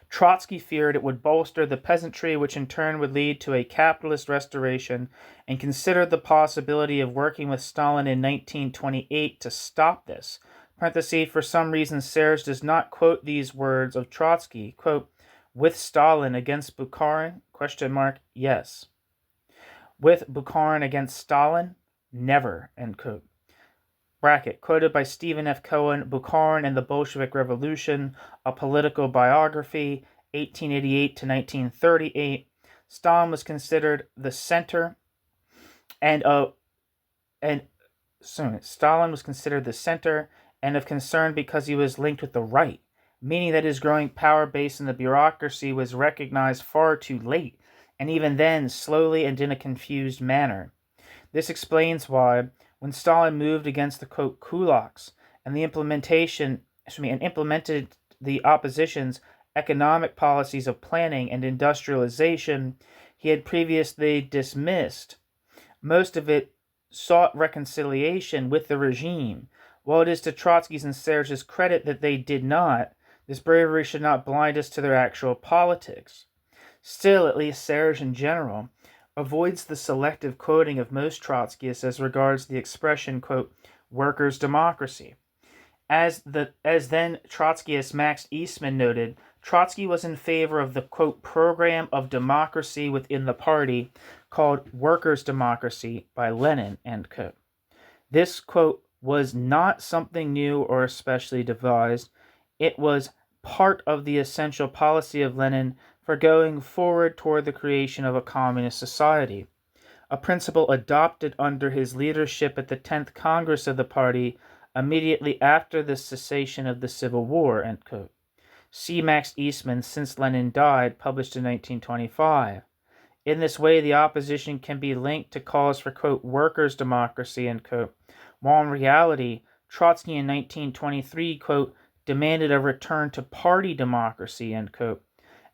Trotsky feared it would bolster the peasantry, which in turn would lead to a capitalist restoration, and considered the possibility of working with Stalin in 1928 to stop this. For some reason, Serge does not quote these words of Trotsky. Quote, with Stalin against Bukharin? Yes. With Bukharin against Stalin? Never. End quote. Bracket, quoted by Stephen F. Cohen, Bukharin and the Bolshevik Revolution, A Political Biography, 1888 to 1938. Stalin was considered the center Stalin was considered the center and of concern because he was linked with the right, meaning that his growing power base in the bureaucracy was recognized far too late, and even then slowly and in a confused manner. This explains why, when Stalin moved against the quote kulaks and implemented the opposition's economic policies of planning and industrialization he had previously dismissed, most of it sought reconciliation with the regime. While it is to Trotsky's and Serge's credit that they did not, this bravery should not blind us to their actual politics. Still, at least Serge in general avoids the selective quoting of most Trotskyists as regards the expression, quote, workers' democracy. As then Trotskyist Max Eastman noted, Trotsky was in favor of the, quote, program of democracy within the party called workers' democracy by Lenin, end quote. This, quote, was not something new or especially devised. It was part of the essential policy of Lenin for going forward toward the creation of a communist society, a principle adopted under his leadership at the 10th Congress of the party immediately after the cessation of the Civil War, end quote. See Max Eastman, Since Lenin Died, published in 1925. In this way, the opposition can be linked to calls for, quote, workers' democracy, end quote, while in reality, Trotsky in 1923, quote, demanded a return to party democracy, end quote,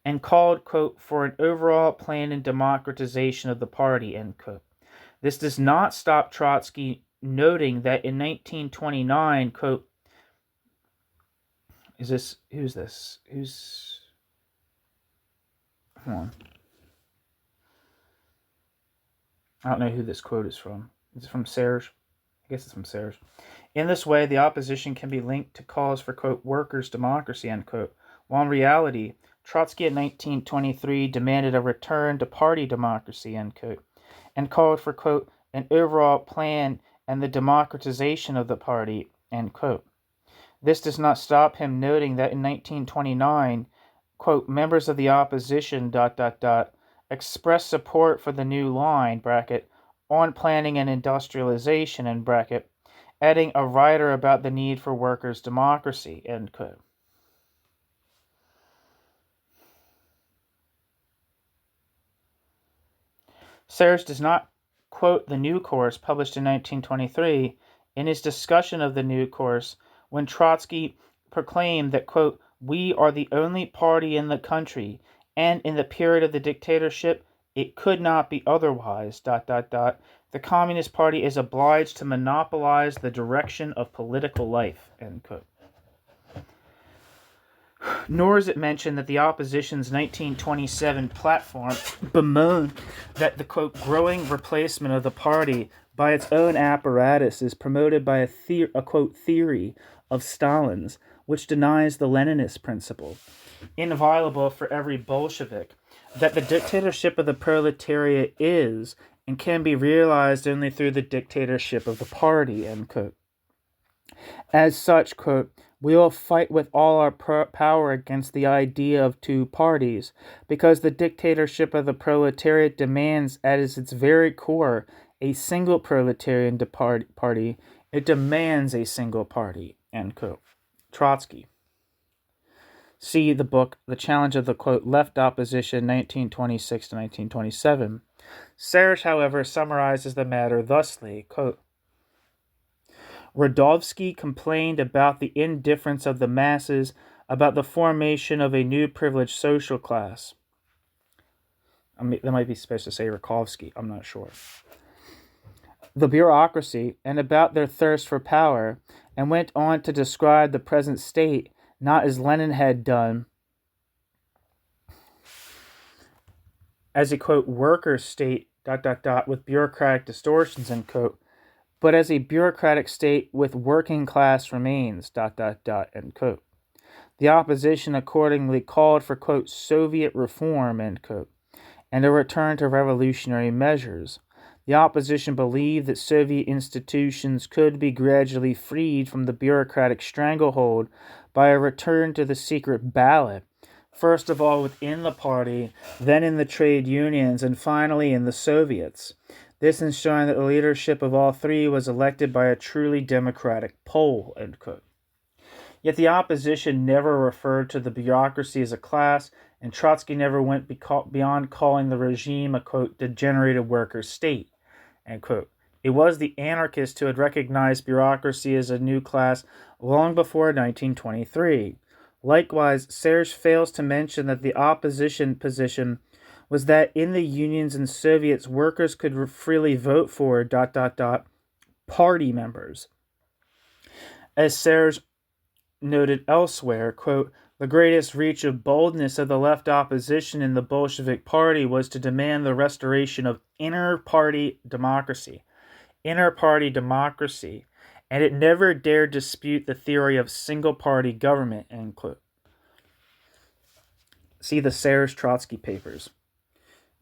and called, quote, for an overall plan and democratization of the party, end quote. This does not stop Trotsky noting that in 1929, quote, hold on. I don't know who this quote is from. Is it from Serge? I guess it's from Serge. In this way, the opposition can be linked to calls for, quote, workers' democracy, end quote, while in reality, Trotsky in 1923 demanded a return to party democracy, end quote, and called for, quote, an overall plan and the democratization of the party, end quote. This does not stop him noting that in 1929, quote, members of the opposition, expressed support for the new line, bracket, on planning and industrialization, end bracket, adding a rider about the need for workers' democracy, end quote. Serge does not quote the new course published in 1923 in his discussion of the new course when Trotsky proclaimed that, quote, we are the only party in the country, and in the period of the dictatorship, it could not be otherwise, The Communist Party is obliged to monopolize the direction of political life, end quote. Nor is it mentioned that the opposition's 1927 platform bemoaned that the, quote, growing replacement of the party by its own apparatus is promoted by a quote, theory of Stalin's, which denies the Leninist principle, inviolable for every Bolshevik, that the dictatorship of the proletariat is and can be realized only through the dictatorship of the party, end quote. As such, quote, we will fight with all our power against the idea of two parties, because the dictatorship of the proletariat demands at its very core a single proletarian party. It demands a single party, end quote. Trotsky. See the book, The Challenge of the, quote, Left Opposition, 1926 to 1927. Serge, however, summarizes the matter thusly, quote, Radovsky complained about the indifference of the masses about the formation of a new privileged social class. That might be supposed to say Rakovsky, I'm not sure. The bureaucracy, and about their thirst for power, and went on to describe the present state not as Lenin had done, as a, quote, worker state, with bureaucratic distortions, end quote, but as a bureaucratic state with working class remains, end quote. The opposition accordingly called for, quote, Soviet reform, end quote, and a return to revolutionary measures. The opposition believed that Soviet institutions could be gradually freed from the bureaucratic stranglehold by a return to the secret ballot, first of all within the party, then in the trade unions, and finally in the Soviets. This ensuring that the leadership of all three was elected by a truly democratic poll, end quote. Yet the opposition never referred to the bureaucracy as a class, and Trotsky never went beyond calling the regime a, quote, degenerated worker state, end quote. It was the anarchists who had recognized bureaucracy as a new class long before 1923. Likewise, Serge fails to mention that the opposition position was that in the unions and Soviets, workers could freely vote for ... party members. As Serge noted elsewhere, quote, the greatest reach of boldness of the left opposition in the Bolshevik Party was to demand the restoration of inter-party democracy, and it never dared dispute the theory of single-party government, end quote. See the Serge Trotsky papers,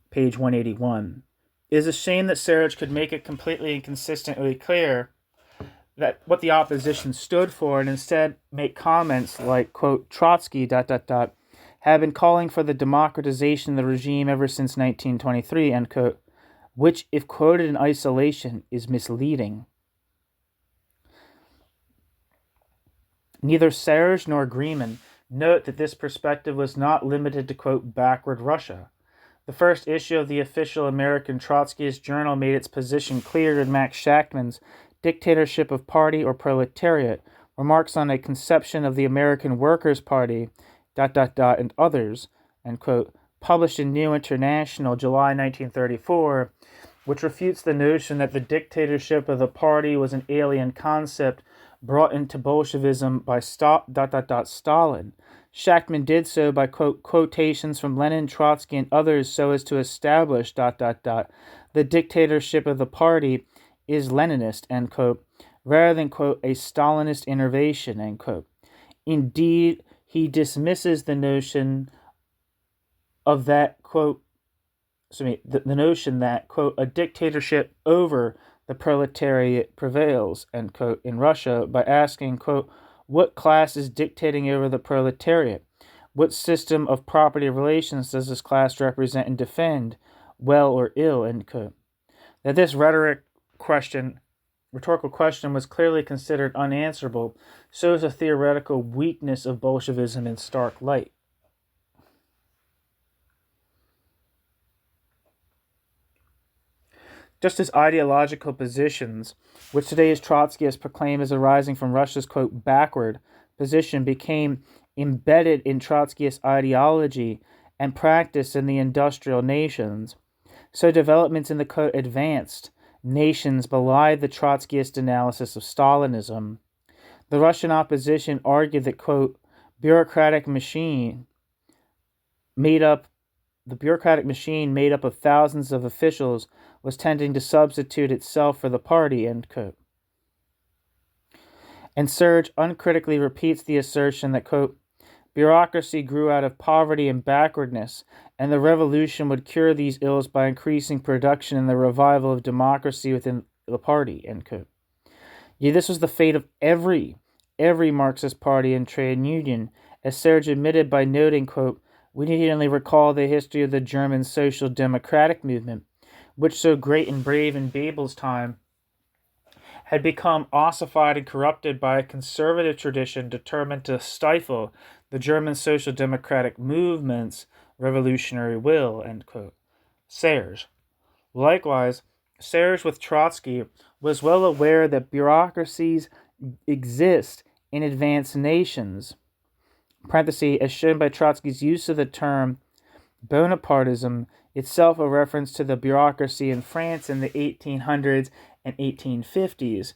page 181. It is a shame that Serge could make it completely and consistently clear that what the opposition stood for, and instead make comments like, quote, Trotsky, had been calling for the democratization of the regime ever since 1923, end quote, which, if quoted in isolation, is misleading. Neither Serge nor Grieman note that this perspective was not limited to, quote, backward Russia. The first issue of the official American Trotskyist journal made its position clear in Max Shachtman's Dictatorship of Party or Proletariat, remarks on a conception of the American Workers' Party, ... and others, end quote, published in New International, July 1934, which refutes the notion that the dictatorship of the party was an alien concept brought into Bolshevism by Stalin. Shachtman did so by, quote, quotations from Lenin, Trotsky, and others so as to establish ... the dictatorship of the party is Leninist, end quote, rather than, quote, a Stalinist innovation, end quote. Indeed, he dismisses the notion of that, quote, the notion that, quote, a dictatorship over the proletariat prevails, end quote, in Russia by asking, quote, what class is dictating over the proletariat? What system of property relations does this class represent and defend, well or ill, end quote. That this rhetorical question was clearly considered unanswerable shows a theoretical weakness of Bolshevism in stark light. Just as ideological positions, which today's Trotskyists proclaim as arising from Russia's, quote, backward position, became embedded in Trotskyist ideology and practice in the industrial nations, so developments in the, quote, advanced nations belied the Trotskyist analysis of Stalinism. The Russian opposition argued that, quote, the bureaucratic machine made up of thousands of officials was tending to substitute itself for the party, end quote. And Serge uncritically repeats the assertion that, quote, bureaucracy grew out of poverty and backwardness, and the revolution would cure these ills by increasing production and the revival of democracy within the party, end quote. Yet this was the fate of every Marxist party and trade union, as Serge admitted by noting, quote, we need only recall the history of the German social democratic movement, which so great and brave in Bebel's time had become ossified and corrupted by a conservative tradition determined to stifle the German social democratic movement's revolutionary will, end quote. Serge. Likewise, Serge with Trotsky was well aware that bureaucracies exist in advanced nations, parenthesis, as shown by Trotsky's use of the term Bonapartism, itself a reference to the bureaucracy in France in the 1800s and 1850s,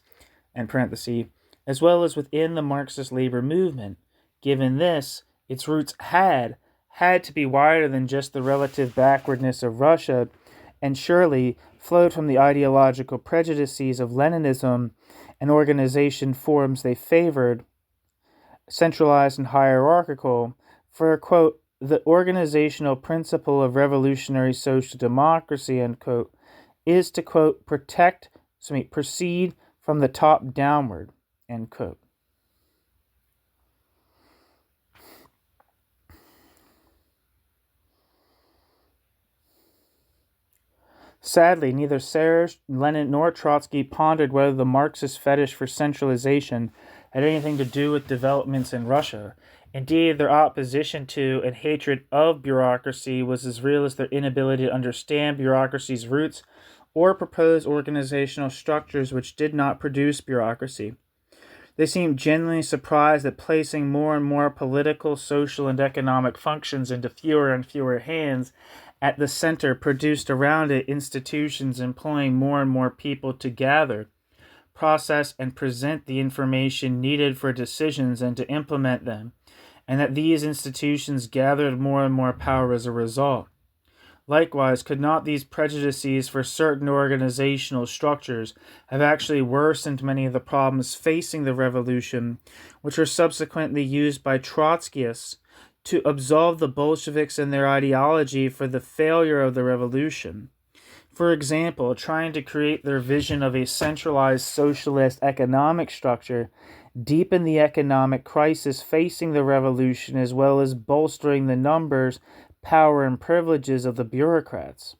and parenthesis, as well as within the Marxist labor movement. Given this, its roots had had to be wider than just the relative backwardness of Russia, and surely flowed from the ideological prejudices of Leninism and organization forms they favored, centralized and hierarchical, for, quote, the organizational principle of revolutionary social democracy, end quote, is to, quote, proceed from the top downward, end quote. Sadly, neither Serge, Lenin, nor Trotsky pondered whether the Marxist fetish for centralization had anything to do with developments in Russia. Indeed, their opposition to and hatred of bureaucracy was as real as their inability to understand bureaucracy's roots or propose organizational structures which did not produce bureaucracy. They seemed genuinely surprised that placing more and more political, social, and economic functions into fewer and fewer hands at the center produced around it institutions employing more and more people to gather, process, and present the information needed for decisions and to implement them, and that these institutions gathered more and more power as a result. Likewise, could not these prejudices for certain organizational structures have actually worsened many of the problems facing the revolution, which were subsequently used by Trotskyists to absolve the Bolsheviks and their ideology for the failure of the revolution? For example, trying to create their vision of a centralized socialist economic structure deepened the economic crisis facing the revolution as well as bolstering the numbers, power, and privileges of the bureaucrats.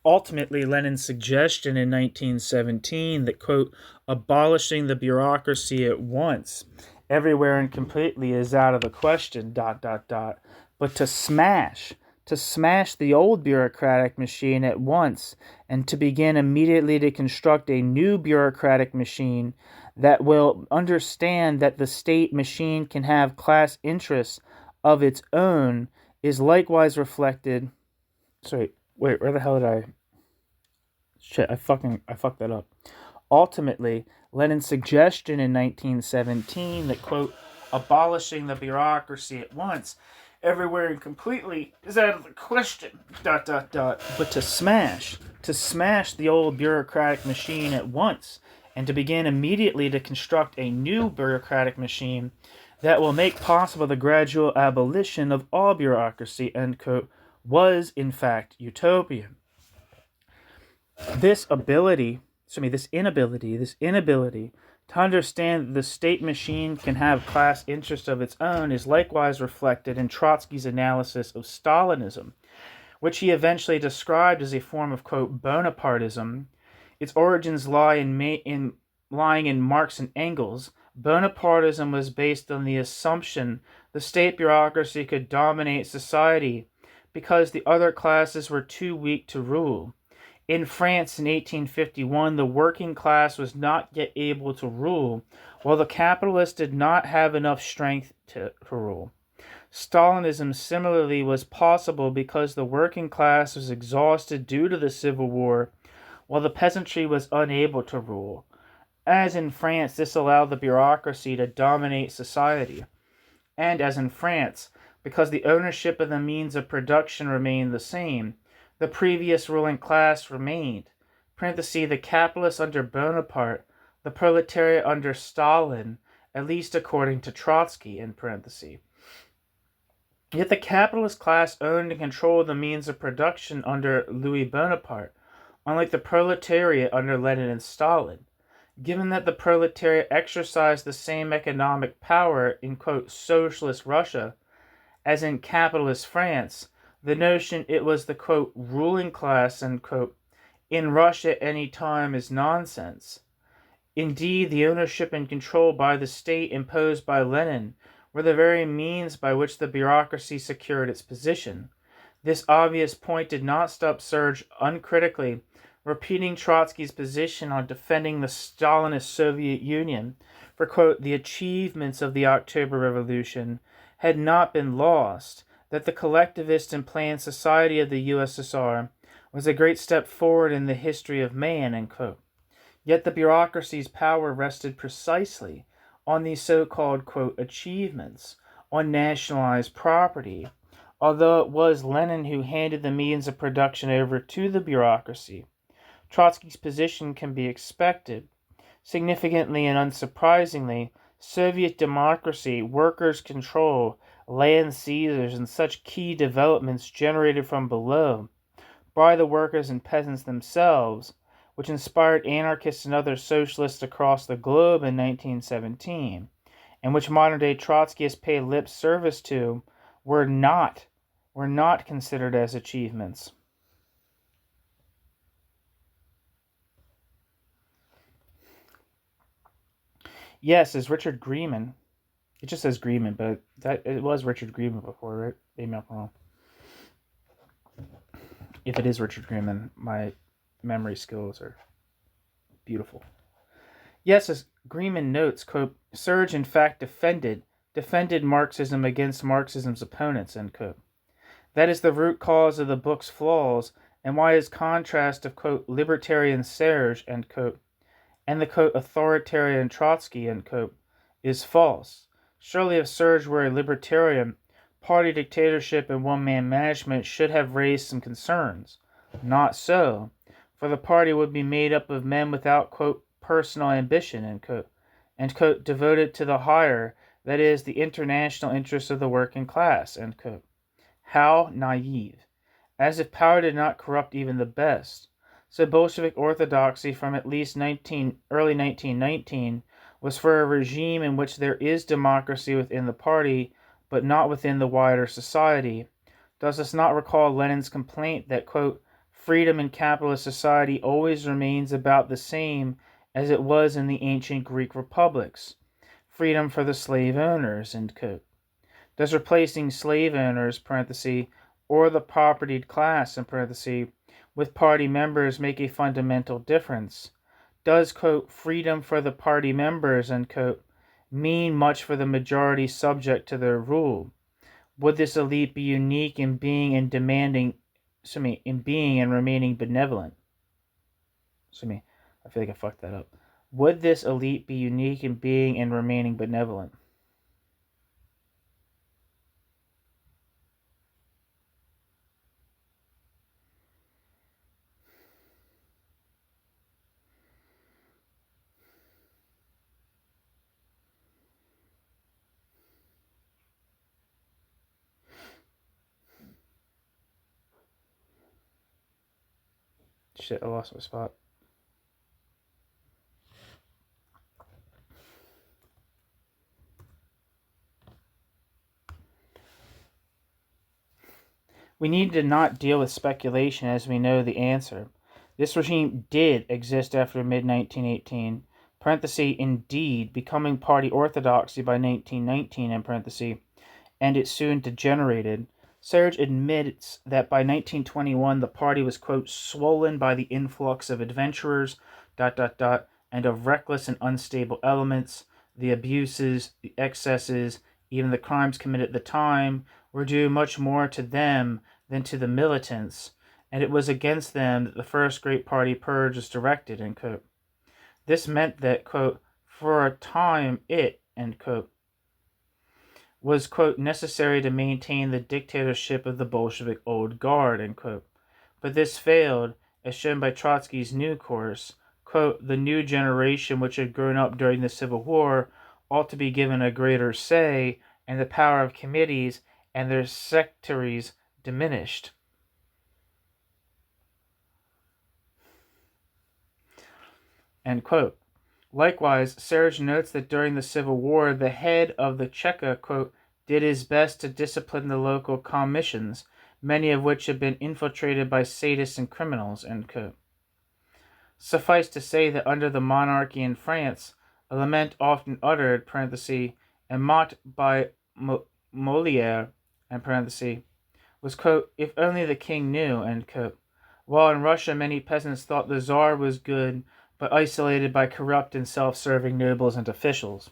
Ultimately, Lenin's suggestion in 1917 that, quote, abolishing the bureaucracy at once, everywhere and completely is out of the question, but to smash the old bureaucratic machine at once and to begin immediately to construct a new bureaucratic machine that will understand that the state machine can have class interests of its own is likewise reflected. Where the hell did I? Shit, I fucked that up. Ultimately, Lenin's suggestion in 1917 that, quote, abolishing the bureaucracy at once, everywhere and completely, is out of the question, but to smash the old bureaucratic machine at once, and to begin immediately to construct a new bureaucratic machine that will make possible the gradual abolition of all bureaucracy, end quote, was in fact utopian. This inability to understand that the state machine can have class interests of its own is likewise reflected in Trotsky's analysis of Stalinism, which he eventually described as a form of, quote, Bonapartism. Its origins lying in Marx and Engels. Bonapartism was based on the assumption the state bureaucracy could dominate society because the other classes were too weak to rule. In France in 1851, the working class was not yet able to rule, while the capitalists did not have enough strength to rule. Stalinism similarly was possible because the working class was exhausted due to the Civil War, while the peasantry was unable to rule. As in France, this allowed the bureaucracy to dominate society. And as in France, because the ownership of the means of production remained the same, the previous ruling class remained, the capitalists under Bonaparte, the proletariat under Stalin, at least according to Trotsky, Yet the capitalist class owned and controlled the means of production under Louis Bonaparte, unlike the proletariat under Lenin and Stalin. Given that the proletariat exercised the same economic power in, quote, socialist Russia as in capitalist France, the notion it was the, quote, ruling class, end quote, in Russia at any time is nonsense. Indeed, the ownership and control by the state imposed by Lenin were the very means by which the bureaucracy secured its position. This obvious point did not stop Serge uncritically repeating Trotsky's position on defending the Stalinist Soviet Union, for, quote, the achievements of the October Revolution had not been lost, that the collectivist and planned society of the USSR was a great step forward in the history of man, end quote. Yet the bureaucracy's power rested precisely on these so-called, quote, achievements, on nationalized property, although it was Lenin who handed the means of production over to the bureaucracy. Trotsky's position can be expected. Significantly and unsurprisingly, Soviet democracy, workers' control, land seizures, and such key developments generated from below by the workers and peasants themselves, which inspired anarchists and other socialists across the globe in 1917, and which modern-day Trotskyists pay lip service to, were not considered as achievements. Yes, as Richard Grieman. It just says Grieman, but it was Richard Grieman before, right? Maybe I'm wrong. If it is Richard Grieman, my memory skills are beautiful. Yes, as Grieman notes, quote, Serge in fact defended Marxism against Marxism's opponents, end quote. That is the root cause of the book's flaws, and why his contrast of, quote, libertarian Serge, end quote, and the, quote, authoritarian Trotsky, end quote, is false. Surely if Serge were a libertarian, party dictatorship and one-man management should have raised some concerns. Not so, for the party would be made up of men without, quote, personal ambition, end quote, and, quote, devoted to the higher, that is, the international interests of the working class, end quote. How naive. As if power did not corrupt even the best. So Bolshevik orthodoxy from at least early 1919 was for a regime in which there is democracy within the party, but not within the wider society. Does this not recall Lenin's complaint that, quote, freedom in capitalist society always remains about the same as it was in the ancient Greek republics? Freedom for the slave owners, end quote. Does replacing slave owners, parenthesis, or the propertied class, in parenthesis, with party members make a fundamental difference? Does, quote, freedom for the party members, end quote, mean much for the majority subject to their rule? Would this elite be unique in being and remaining benevolent? I feel like I fucked that up. Would this elite be unique in being and remaining benevolent? Shit, I lost my spot. We need to not deal with speculation as we know the answer. This regime did exist after mid-1918, parenthesis, indeed, becoming party orthodoxy by 1919, in parenthesis, and it soon degenerated. Serge admits that by 1921 the party was, quote, swollen by the influx of adventurers, and of reckless and unstable elements. The abuses, the excesses, even the crimes committed at the time were due much more to them than to the militants, and it was against them that the first great party purge was directed, end quote. This meant that, quote, for a time it, end quote, was, quote, necessary to maintain the dictatorship of the Bolshevik old guard, end quote. But this failed, as shown by Trotsky's new course. Quote, the new generation which had grown up during the Civil War ought to be given a greater say, and the power of committees and their secretaries diminished. End quote. Likewise, Serge notes that during the Civil War, the head of the Cheka, quote, did his best to discipline the local commissions, many of which had been infiltrated by sadists and criminals, end quote. Suffice to say that under the monarchy in France, a lament often uttered, parenthesis, and mocked by Molière, and parenthesis, was, quote, if only the king knew, end quote. While in Russia many peasants thought the Tsar was good, but isolated by corrupt and self-serving nobles and officials.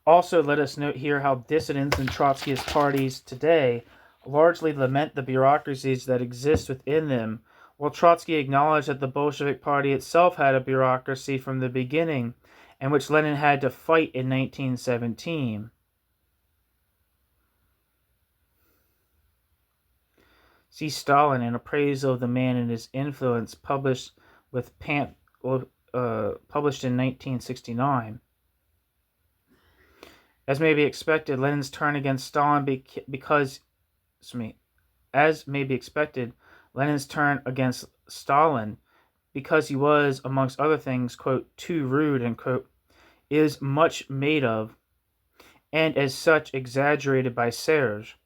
Also, let us note here how dissidents in Trotskyist parties today largely lament the bureaucracies that exist within them, while Trotsky acknowledged that the Bolshevik Party itself had a bureaucracy from the beginning, and which Lenin had to fight in 1917. See Stalin, an appraisal of the man and his influence, published in 1969. As may be expected, Lenin's turn against Stalin as may be expected, Lenin's turn against Stalin, because he was, amongst other things, quote, too rude, end quote, is much made of, and as such exaggerated by Serge.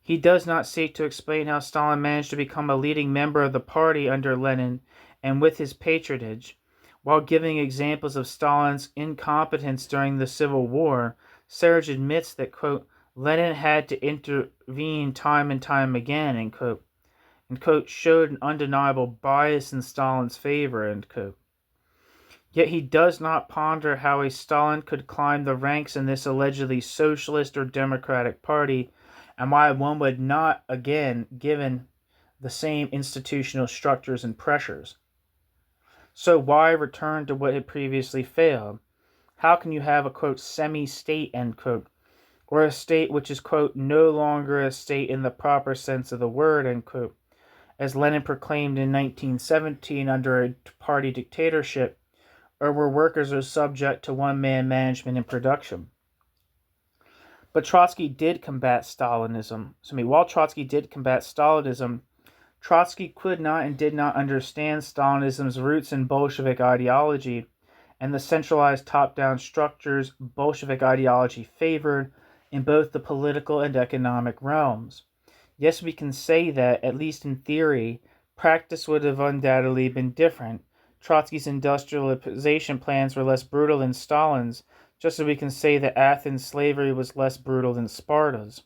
He does not seek to explain how Stalin managed to become a leading member of the party under Lenin and with his patronage. While giving examples of Stalin's incompetence during the Civil War, Serge admits that, quote, Lenin had to intervene time and time again, end quote, and, quote, showed an undeniable bias in Stalin's favor, end quote. Yet he does not ponder how a Stalin could climb the ranks in this allegedly socialist or democratic party, and why one would not, again, given the same institutional structures and pressures. So why return to what had previously failed? How can you have a, quote, semi-state, end quote, or a state which is, quote, no longer a state in the proper sense of the word, end quote, as Lenin proclaimed in 1917 under a party dictatorship, or where workers are subject to one-man management and production? But Trotsky did combat Stalinism. While Trotsky did combat Stalinism, Trotsky could not and did not understand Stalinism's roots in Bolshevik ideology and the centralized top-down structures Bolshevik ideology favored in both the political and economic realms. Yes, we can say that, at least in theory, practice would have undoubtedly been different. Trotsky's industrialization plans were less brutal than Stalin's, just as we can say that Athens' slavery was less brutal than Sparta's.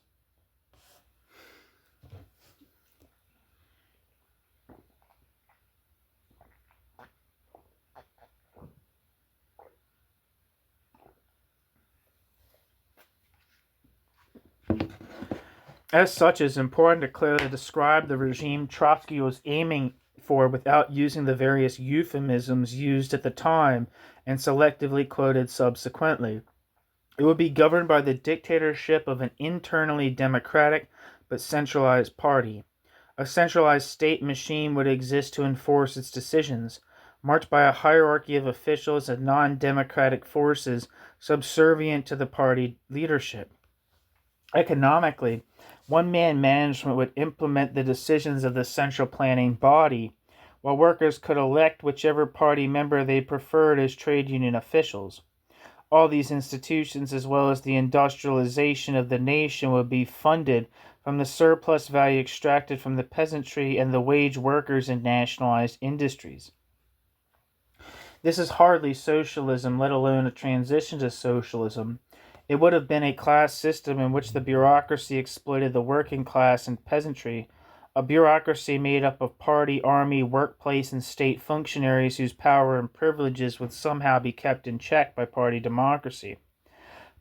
As such, it is important to clearly describe the regime Trotsky was aiming for without using the various euphemisms used at the time and selectively quoted subsequently. It would be governed by the dictatorship of an internally democratic but centralized party. A centralized state machine would exist to enforce its decisions, marked by a hierarchy of officials and non-democratic forces subservient to the party leadership. Economically, one-man management would implement the decisions of the central planning body, while workers could elect whichever party member they preferred as trade union officials. All these institutions, as well as the industrialization of the nation, would be funded from the surplus value extracted from the peasantry and the wage workers in nationalized industries. This is hardly socialism, let alone a transition to socialism. It would have been a class system in which the bureaucracy exploited the working class and peasantry, a bureaucracy made up of party, army, workplace, and state functionaries whose power and privileges would somehow be kept in check by party democracy.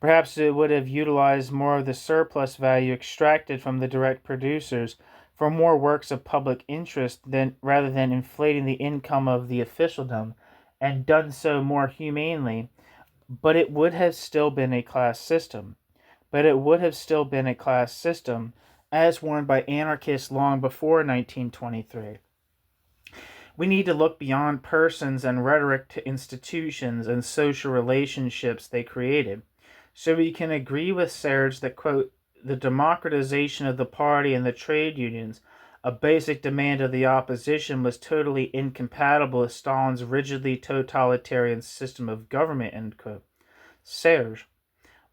Perhaps it would have utilized more of the surplus value extracted from the direct producers for more works of public interest rather than inflating the income of the officialdom, and done so more humanely. But it would have still been a class system. As warned by anarchists long before 1923. We need to look beyond persons and rhetoric to institutions and social relationships they created. So we can agree with Serge that, quote, the democratization of the party and the trade unions, a basic demand of the opposition, was totally incompatible with Stalin's rigidly totalitarian system of government, end quote. Serge.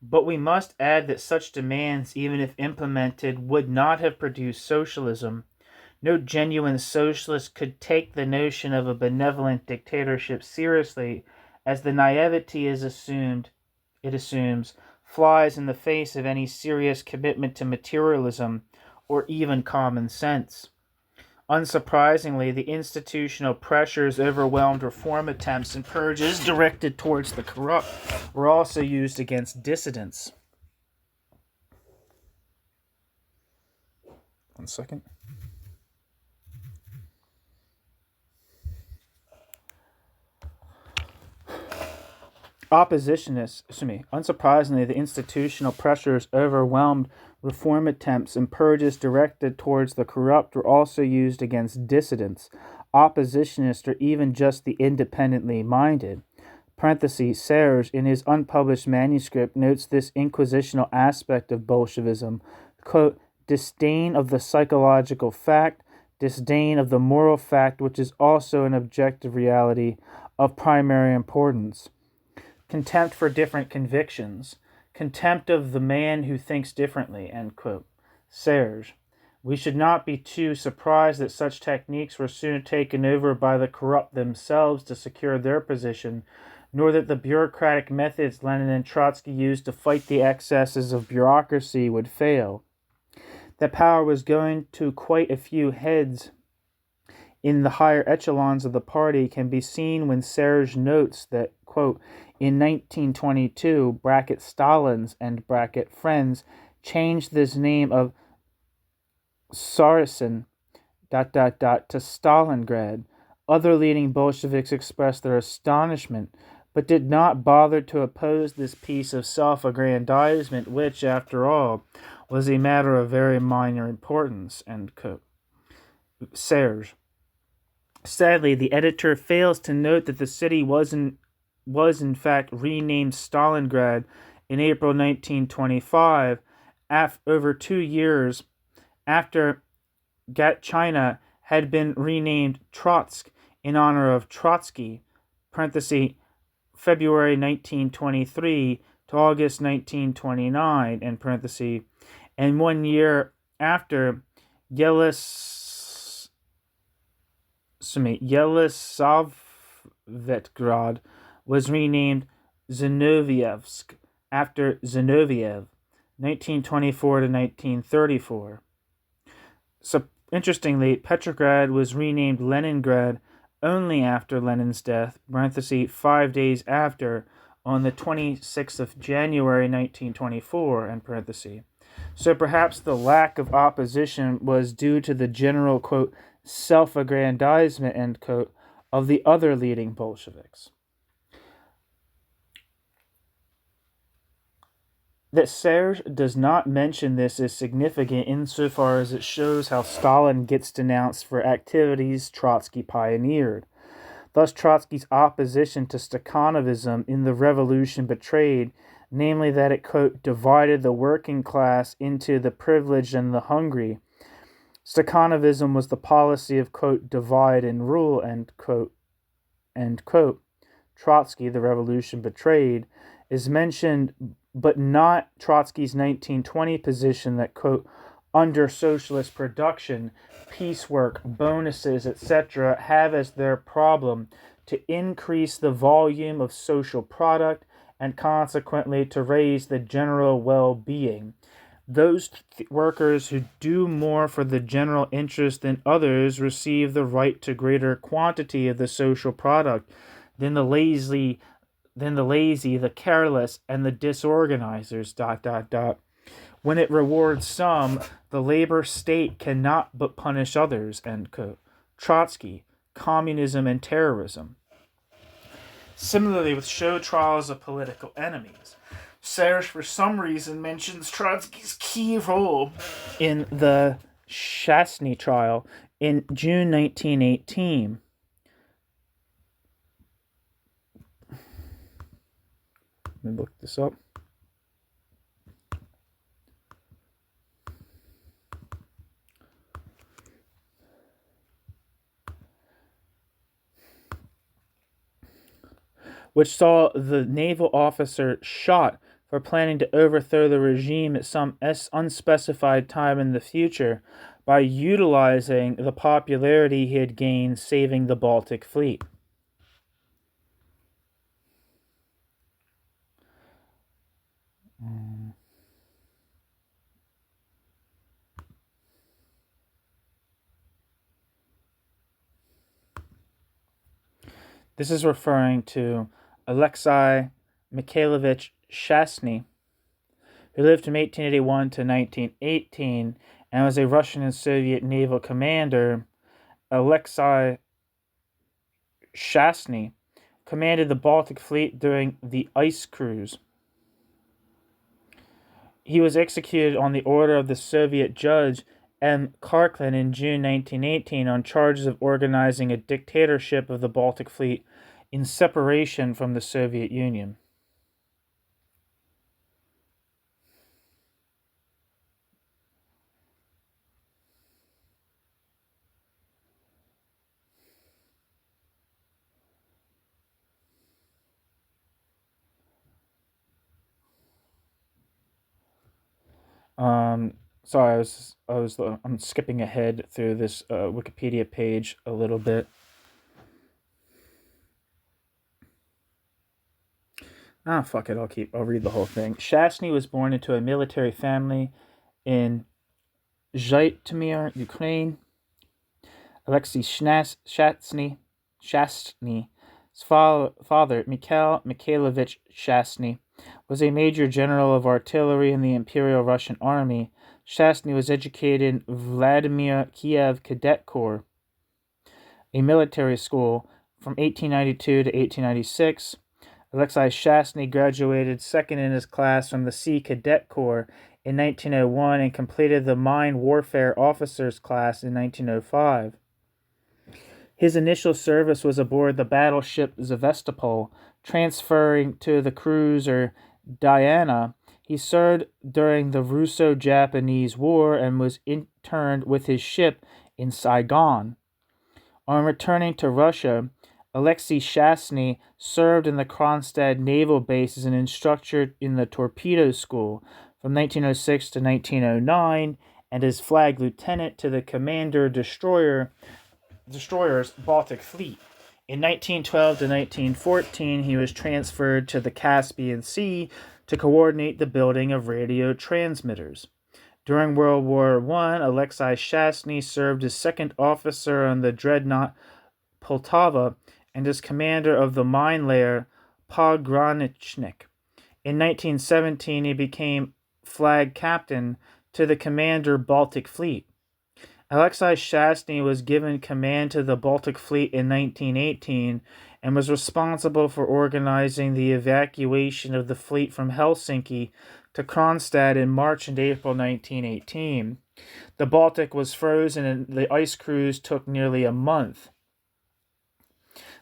But we must add that such demands, even if implemented, would not have produced socialism. No genuine socialist could take the notion of a benevolent dictatorship seriously, as the naivety it assumes flies in the face of any serious commitment to materialism or even common sense. Unsurprisingly, the institutional pressures overwhelmed reform attempts and purges directed towards the corrupt were also used against dissidents. One second. Unsurprisingly, the institutional pressures overwhelmed reform attempts, and purges directed towards the corrupt were also used against dissidents, oppositionists, or even just the independently minded. Serge, in his unpublished manuscript, notes this inquisitional aspect of Bolshevism, quote, disdain of the psychological fact, disdain of the moral fact, which is also an objective reality of primary importance, contempt for different convictions, contempt of the man who thinks differently, end quote. Serge. We should not be too surprised that such techniques were soon taken over by the corrupt themselves to secure their position, nor that the bureaucratic methods Lenin and Trotsky used to fight the excesses of bureaucracy would fail. That power was going to quite a few heads in the higher echelons of the party can be seen when Serge notes that, quote, in 1922, Stalin's and friends changed this name of Saracen, to Stalingrad. Other leading Bolsheviks expressed their astonishment, but did not bother to oppose this piece of self-aggrandizement, which, after all, was a matter of very minor importance, end quote. Serge. Sadly, the editor fails to note that the city was in fact renamed Stalingrad in April 1925, over 2 years after China had been renamed Trotsk in honor of Trotsky, February 1923 to August 1929, and 1 year after Yelisavetgrad was renamed Zinovyevsk after Zinoviev, 1924 to 1934. So, interestingly, Petrograd was renamed Leningrad only after Lenin's death, 5 days after, on the 26th of January 1924, So perhaps the lack of opposition was due to the general, quote, self-aggrandizement, end quote, of the other leading Bolsheviks. That Serge does not mention this is significant insofar as it shows how Stalin gets denounced for activities Trotsky pioneered. Thus, Trotsky's opposition to Stakhanovism in the revolution betrayed, namely that it, quote, divided the working class into the privileged and the hungry. Stakhanovism was the policy of, quote, divide and rule, end quote. Trotsky, the revolution betrayed, is mentioned, but not Trotsky's 1920 position that, quote, under socialist production, piecework, bonuses, etc., have as their problem to increase the volume of social product and consequently to raise the general well-being. Those workers who do more for the general interest than others receive the right to greater quantity of the social product than the lazy, the careless, and the disorganizers, ... When it rewards some, the labor state cannot but punish others, end quote. Trotsky, Communism and Terrorism. Similarly, with show trials of political enemies, Serge, for some reason, mentions Trotsky's key role in the Chasny trial in June 1918. Let me look this up. Which saw the naval officer shot for planning to overthrow the regime at some unspecified time in the future by utilizing the popularity he had gained saving the Baltic Fleet. This is referring to Alexei Mikhailovich Chasny, who lived from 1881 to 1918 and was a Russian and Soviet naval commander. Alexei Chasny commanded the Baltic Fleet during the ice cruise. He was executed on the order of the Soviet judge M. Karklin in June 1918 on charges of organizing a dictatorship of the Baltic Fleet in separation from the Soviet Union. Sorry, I'm skipping ahead through this Wikipedia page a little bit. Fuck it, I'll read the whole thing. Shastny was born into a military family in Zhytomyr, Ukraine. Alexei Shastny's father, Mikhail Mikhailovich Shastny, was a major general of artillery in the Imperial Russian Army. Shastny was educated in Vladimir Kiev Cadet Corps, a military school, from 1892 to 1896. Alexei Shastny graduated second in his class from the Sea Cadet Corps in 1901 and completed the Mine Warfare Officers class in 1905. His initial service was aboard the battleship Sevastopol. Transferring to the cruiser Diana, he served during the Russo-Japanese War and was interned with his ship in Saigon. On returning to Russia, Alexei Shastny served in the Kronstadt Naval Base as an instructor in the torpedo school from 1906 to 1909 and as flag lieutenant to the Commander Destroyer's Baltic Fleet. In 1912 to 1914, he was transferred to the Caspian Sea to coordinate the building of radio transmitters. During World War I, Alexei Shastny served as second officer on the dreadnought Poltava and as commander of the mine layer Pogranichnik. In 1917, he became flag captain to the Commander Baltic Fleet. Alexei Shastny was given command to the Baltic Fleet in 1918 and was responsible for organizing the evacuation of the fleet from Helsinki to Kronstadt in March and April 1918. The Baltic was frozen and the ice cruise took nearly a month.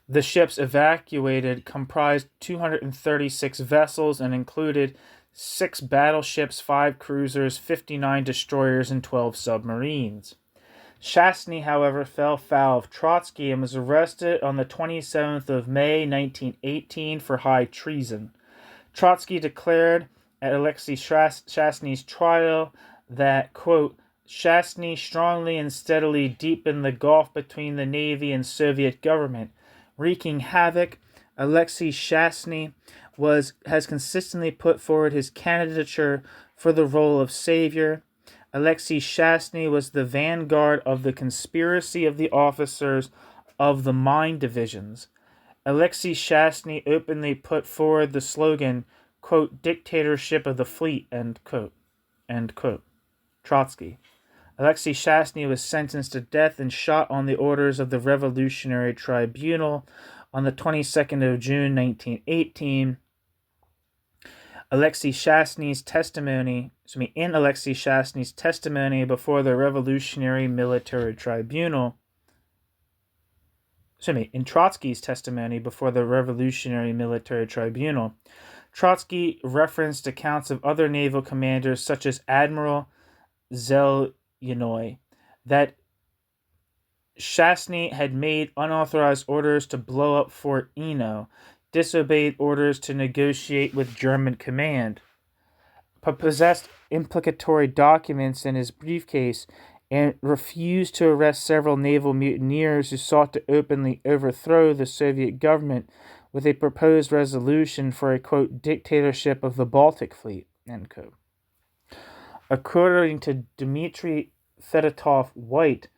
The ships evacuated comprised 236 vessels and included 6 battleships, 5 cruisers, 59 destroyers, and 12 submarines. Shastny, however, fell foul of Trotsky and was arrested on the 27th of May, 1918 for high treason. Trotsky declared at Alexei Shastny's trial that, quote, Shastny strongly and steadily deepened the gulf between the Navy and Soviet government, wreaking havoc. Alexei Shastny has consistently put forward his candidature for the role of savior. Alexei Shastny was the vanguard of the conspiracy of the officers of the mine divisions. Alexei Shastny openly put forward the slogan, quote, dictatorship of the fleet, end quote. Trotsky. Alexei Shastny was sentenced to death and shot on the orders of the Revolutionary Tribunal on the 22nd of June, 1918. In Alexei Shastny's testimony before the Revolutionary Military Tribunal, in Trotsky's testimony before the Revolutionary Military Tribunal, Trotsky referenced accounts of other naval commanders such as Admiral Zelyanoy that Shastny had made unauthorized orders to blow up Fort Eno, disobeyed orders to negotiate with German command, possessed implicatory documents in his briefcase, and refused to arrest several naval mutineers who sought to openly overthrow the Soviet government with a proposed resolution for a, quote, dictatorship of the Baltic Fleet, end quote. According to Dmitry Fedotov-White,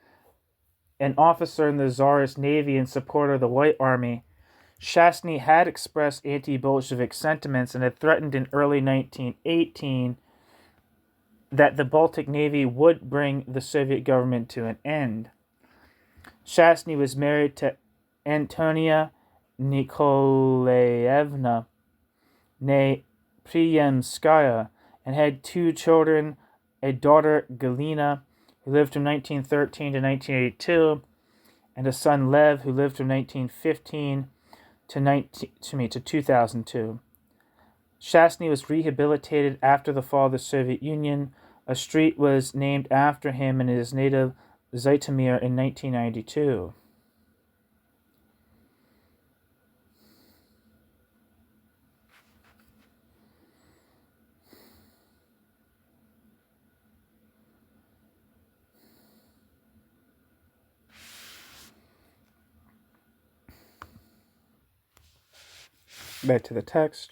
an officer in the Tsarist Navy in support of the White Army, Shastny had expressed anti-Bolshevik sentiments and had threatened in early 1918 that the Baltic Navy would bring the Soviet government to an end. Shastny was married to Antonia Nikolaevna Priemskaya, and had two children, a daughter Galina, who lived from 1913 to 1982, and a son Lev, who lived from 1915 to 2002. Shastny was rehabilitated after the fall of the Soviet Union. A street was named after him in his native Zhytomyr in 1992. Back to the text.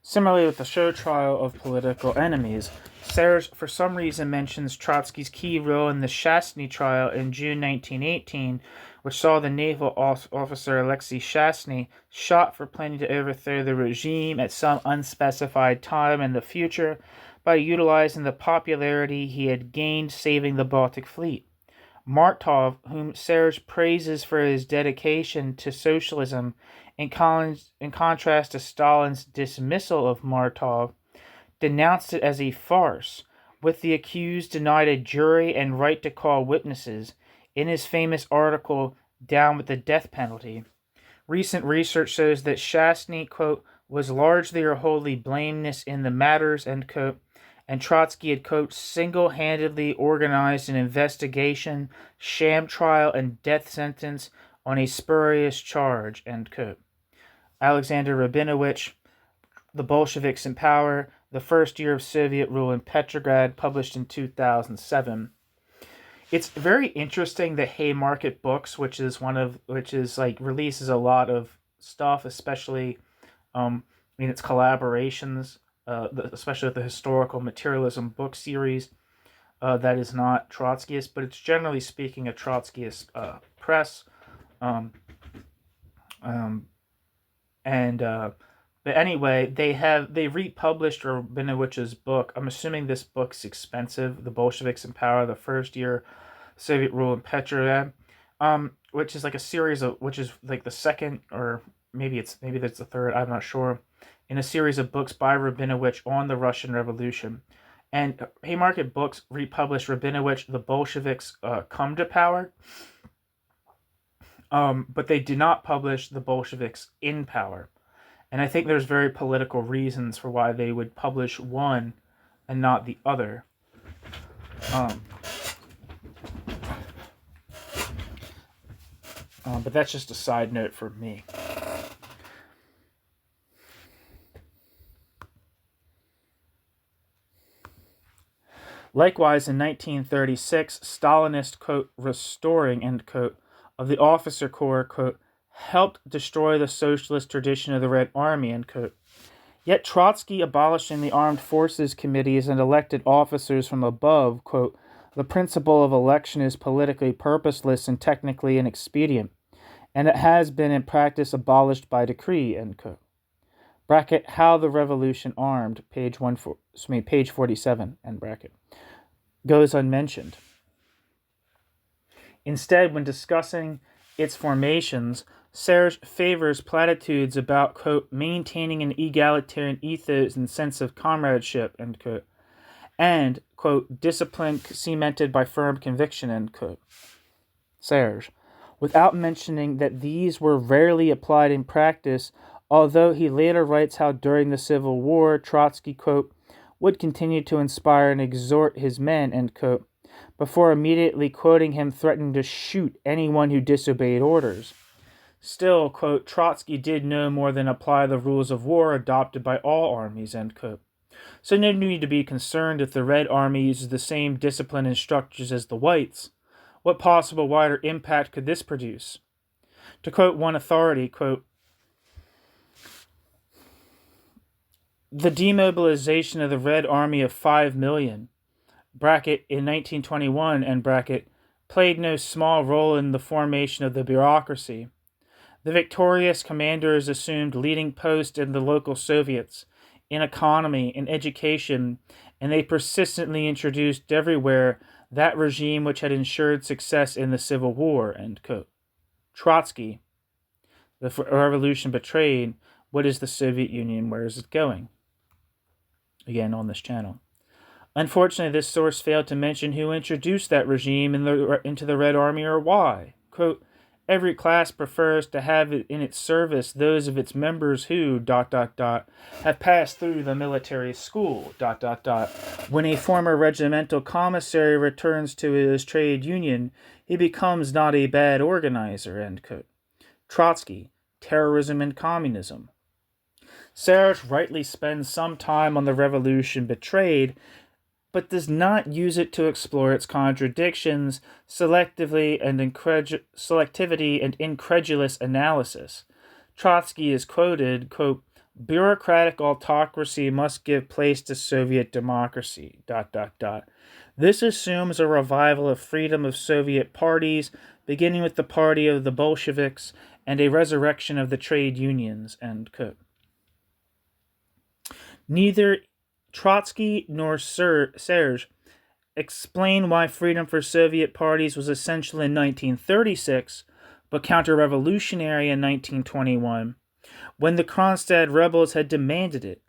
Similarly with the show trial of political enemies, Serge for some reason mentions Trotsky's key role in the Shastny trial in June 1918, which saw the naval officer Alexei Shastny shot for planning to overthrow the regime at some unspecified time in the future by utilizing the popularity he had gained saving the Baltic Fleet. Martov, whom Serge praises for his dedication to socialism, in contrast to Stalin's dismissal of Martov, denounced it as a farce, with the accused denied a jury and right to call witnesses, in his famous article, Down with the Death Penalty. Recent research shows that Shastny, quote, was largely or wholly blameless in the matters, end quote, and Trotsky had, quote, single-handedly organized an investigation, sham trial, and death sentence on a spurious charge, end quote. Alexander Rabinowitch, The Bolsheviks in Power, The First Year of Soviet Rule in Petrograd, published in 2007. It's very interesting that Haymarket Books, which releases a lot of stuff, especially its collaborations, especially with the historical materialism book series, that is not Trotskyist, but it's generally speaking a Trotskyist press. But anyway, they republished Rabinowicz's book. I'm assuming this book's expensive, The Bolsheviks in Power, The First Year Soviet Rule in Petrograd, which is like a series of, which is like the second, or maybe that's the third, I'm not sure, in a series of books by Rabinowitch on the Russian Revolution. And Haymarket Books republished Rabinowitch, The Bolsheviks Come to Power, but they did not publish The Bolsheviks in Power. And I think there's very political reasons for why they would publish one and not the other. But that's just a side note for me. Likewise, in 1936, Stalinist, quote, restoring, end quote, of the officer corps, quote, helped destroy the socialist tradition of the Red Army, end quote. Yet Trotsky abolishing the armed forces committees and elected officers from above, quote, the principle of election is politically purposeless and technically inexpedient, and it has been in practice abolished by decree, end quote. Bracket, How the Revolution Armed, page 47, end bracket, goes unmentioned. Instead, when discussing its formations, Serge favors platitudes about, quote, maintaining an egalitarian ethos and sense of comradeship, end quote, and, quote, discipline cemented by firm conviction, end quote. Serge, without mentioning that these were rarely applied in practice, although he later writes how during the Civil War, Trotsky, quote, would continue to inspire and exhort his men, end quote, before immediately quoting him threatening to shoot anyone who disobeyed orders. Still, quote, Trotsky did no more than apply the rules of war adopted by all armies, end quote. So no need to be concerned if the Red Army uses the same discipline and structures as the Whites. What possible wider impact could this produce? To quote one authority, quote, the demobilization of the Red Army of 5 million, bracket, in 1921, end bracket, played no small role in the formation of the bureaucracy. The victorious commanders assumed leading posts in the local Soviets, in economy, in education, and they persistently introduced everywhere that regime which had ensured success in the Civil War, end quote. Trotsky, the revolution betrayed. What is the Soviet Union? Where is it going? Again, on this channel. Unfortunately, this source failed to mention who introduced that regime into the Red Army or why. Quote, every class prefers to have in its service those of its members who, ... have passed through the military school, ... When a former regimental commissary returns to his trade union, he becomes not a bad organizer, end quote. Trotsky, Terrorism and Communism. Serge rightly spends some time on the revolution betrayed, but does not use it to explore its contradictions, selectivity and incredulous analysis. Trotsky is quoted, quote, bureaucratic autocracy must give place to Soviet democracy, ... This assumes a revival of freedom of Soviet parties, beginning with the party of the Bolsheviks, and a resurrection of the trade unions, end quote. Neither Trotsky nor Serge explain why freedom for Soviet parties was essential in 1936, but counter-revolutionary in 1921, when the Kronstadt rebels had demanded it.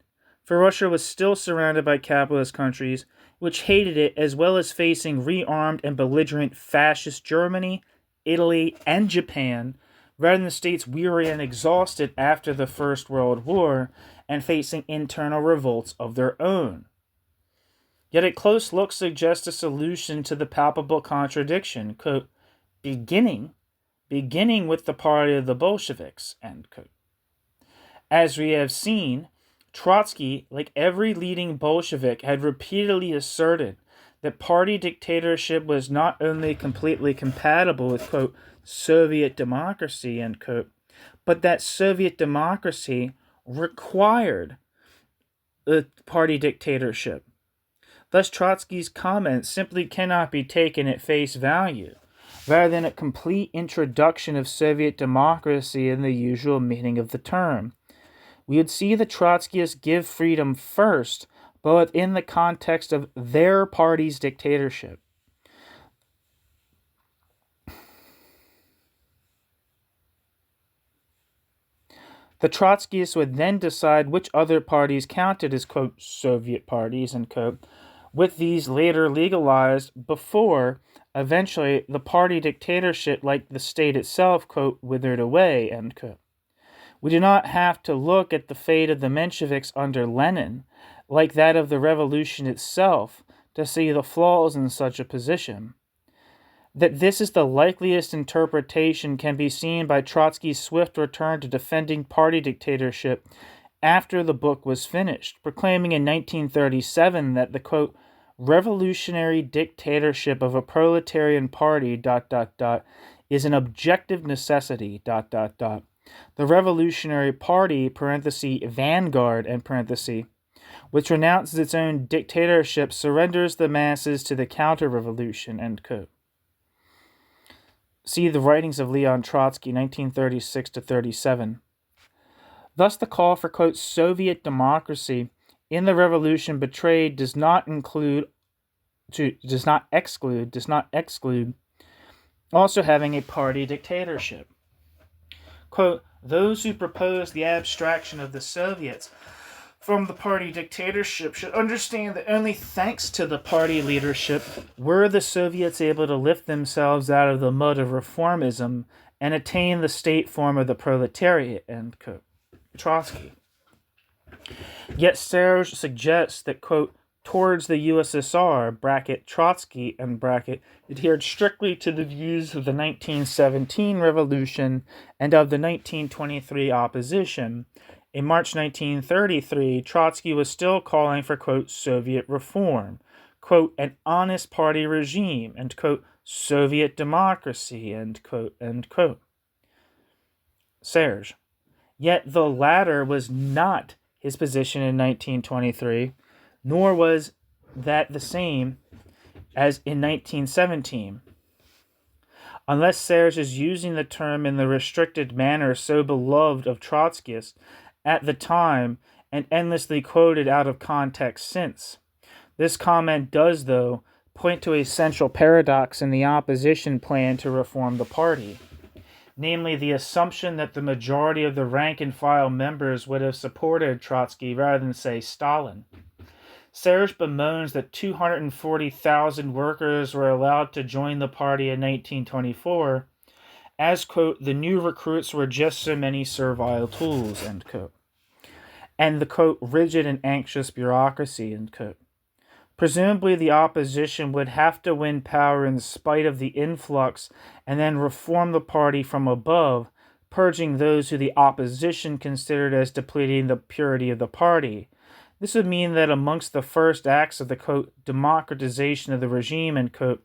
For Russia was still surrounded by capitalist countries, which hated it, as well as facing rearmed and belligerent fascist Germany, Italy, and Japan, rather than states weary and exhausted after the First World War and facing internal revolts of their own. Yet a close look suggests a solution to the palpable contradiction, quote, beginning with the party of the Bolsheviks, end quote. As we have seen, Trotsky, like every leading Bolshevik, had repeatedly asserted that party dictatorship was not only completely compatible with, quote, Soviet democracy, end quote, but that Soviet democracy required the party dictatorship. Thus, Trotsky's comments simply cannot be taken at face value, rather than a complete introduction of Soviet democracy in the usual meaning of the term. We would see the Trotskyists give freedom first, but within the context of their party's dictatorship. The Trotskyists would then decide which other parties counted as, quote, Soviet parties, end quote, with these later legalized before, eventually, the party dictatorship, like the state itself, quote, withered away, end quote. We do not have to look at the fate of the Mensheviks under Lenin, like that of the revolution itself, to see the flaws in such a position. That this is the likeliest interpretation can be seen by Trotsky's swift return to defending party dictatorship after the book was finished, proclaiming in 1937 that the, quote, revolutionary dictatorship of a proletarian party, ... is an objective necessity, ... The Revolutionary Party, vanguard, which renounces its own dictatorship, surrenders the masses to the counter-revolution, end quote. See the writings of Leon Trotsky, 1936-37. Thus, the call for, quote, Soviet democracy in the revolution betrayed does not exclude also having a party dictatorship. Quote, those who propose the abstraction of the Soviets from the party dictatorship should understand that only thanks to the party leadership were the Soviets able to lift themselves out of the mud of reformism and attain the state form of the proletariat, end quote. Trotsky. Yet Serge suggests that, quote, towards the USSR, bracket Trotsky, and bracket, adhered strictly to the views of the 1917 revolution and of the 1923 opposition. In March 1933, Trotsky was still calling for, quote, Soviet reform, quote, an honest party regime, and, quote, Soviet democracy, end quote, end quote. Serge. Yet the latter was not his position in 1923, nor was that the same as in 1917. Unless Serge is using the term in the restricted manner so beloved of Trotskyists at the time and endlessly quoted out of context since. This comment does, though, point to a central paradox in the opposition plan to reform the party, namely the assumption that the majority of the rank-and-file members would have supported Trotsky rather than, say, Stalin. Serge bemoans that 240,000 workers were allowed to join the party in 1924, as, quote, the new recruits were just so many servile tools, end quote, and the, quote, rigid and anxious bureaucracy, end quote. Presumably, the opposition would have to win power in spite of the influx and then reform the party from above, purging those who the opposition considered as depleting the purity of the party. This would mean that amongst the first acts of the, quote, democratization of the regime, end quote,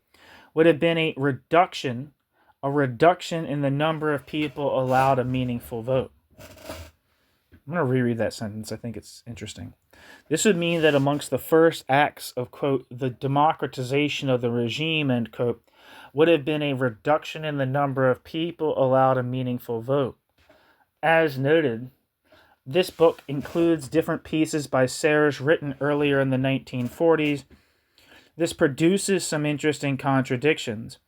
would have been a reduction in the number of people allowed a meaningful vote. I'm going to reread that sentence. I think it's interesting. This would mean that amongst the first acts of, quote, the democratization of the regime, end quote, would have been a reduction in the number of people allowed a meaningful vote. As noted, this book includes different pieces by Serge written earlier in the 1940s. This produces some interesting contradictions.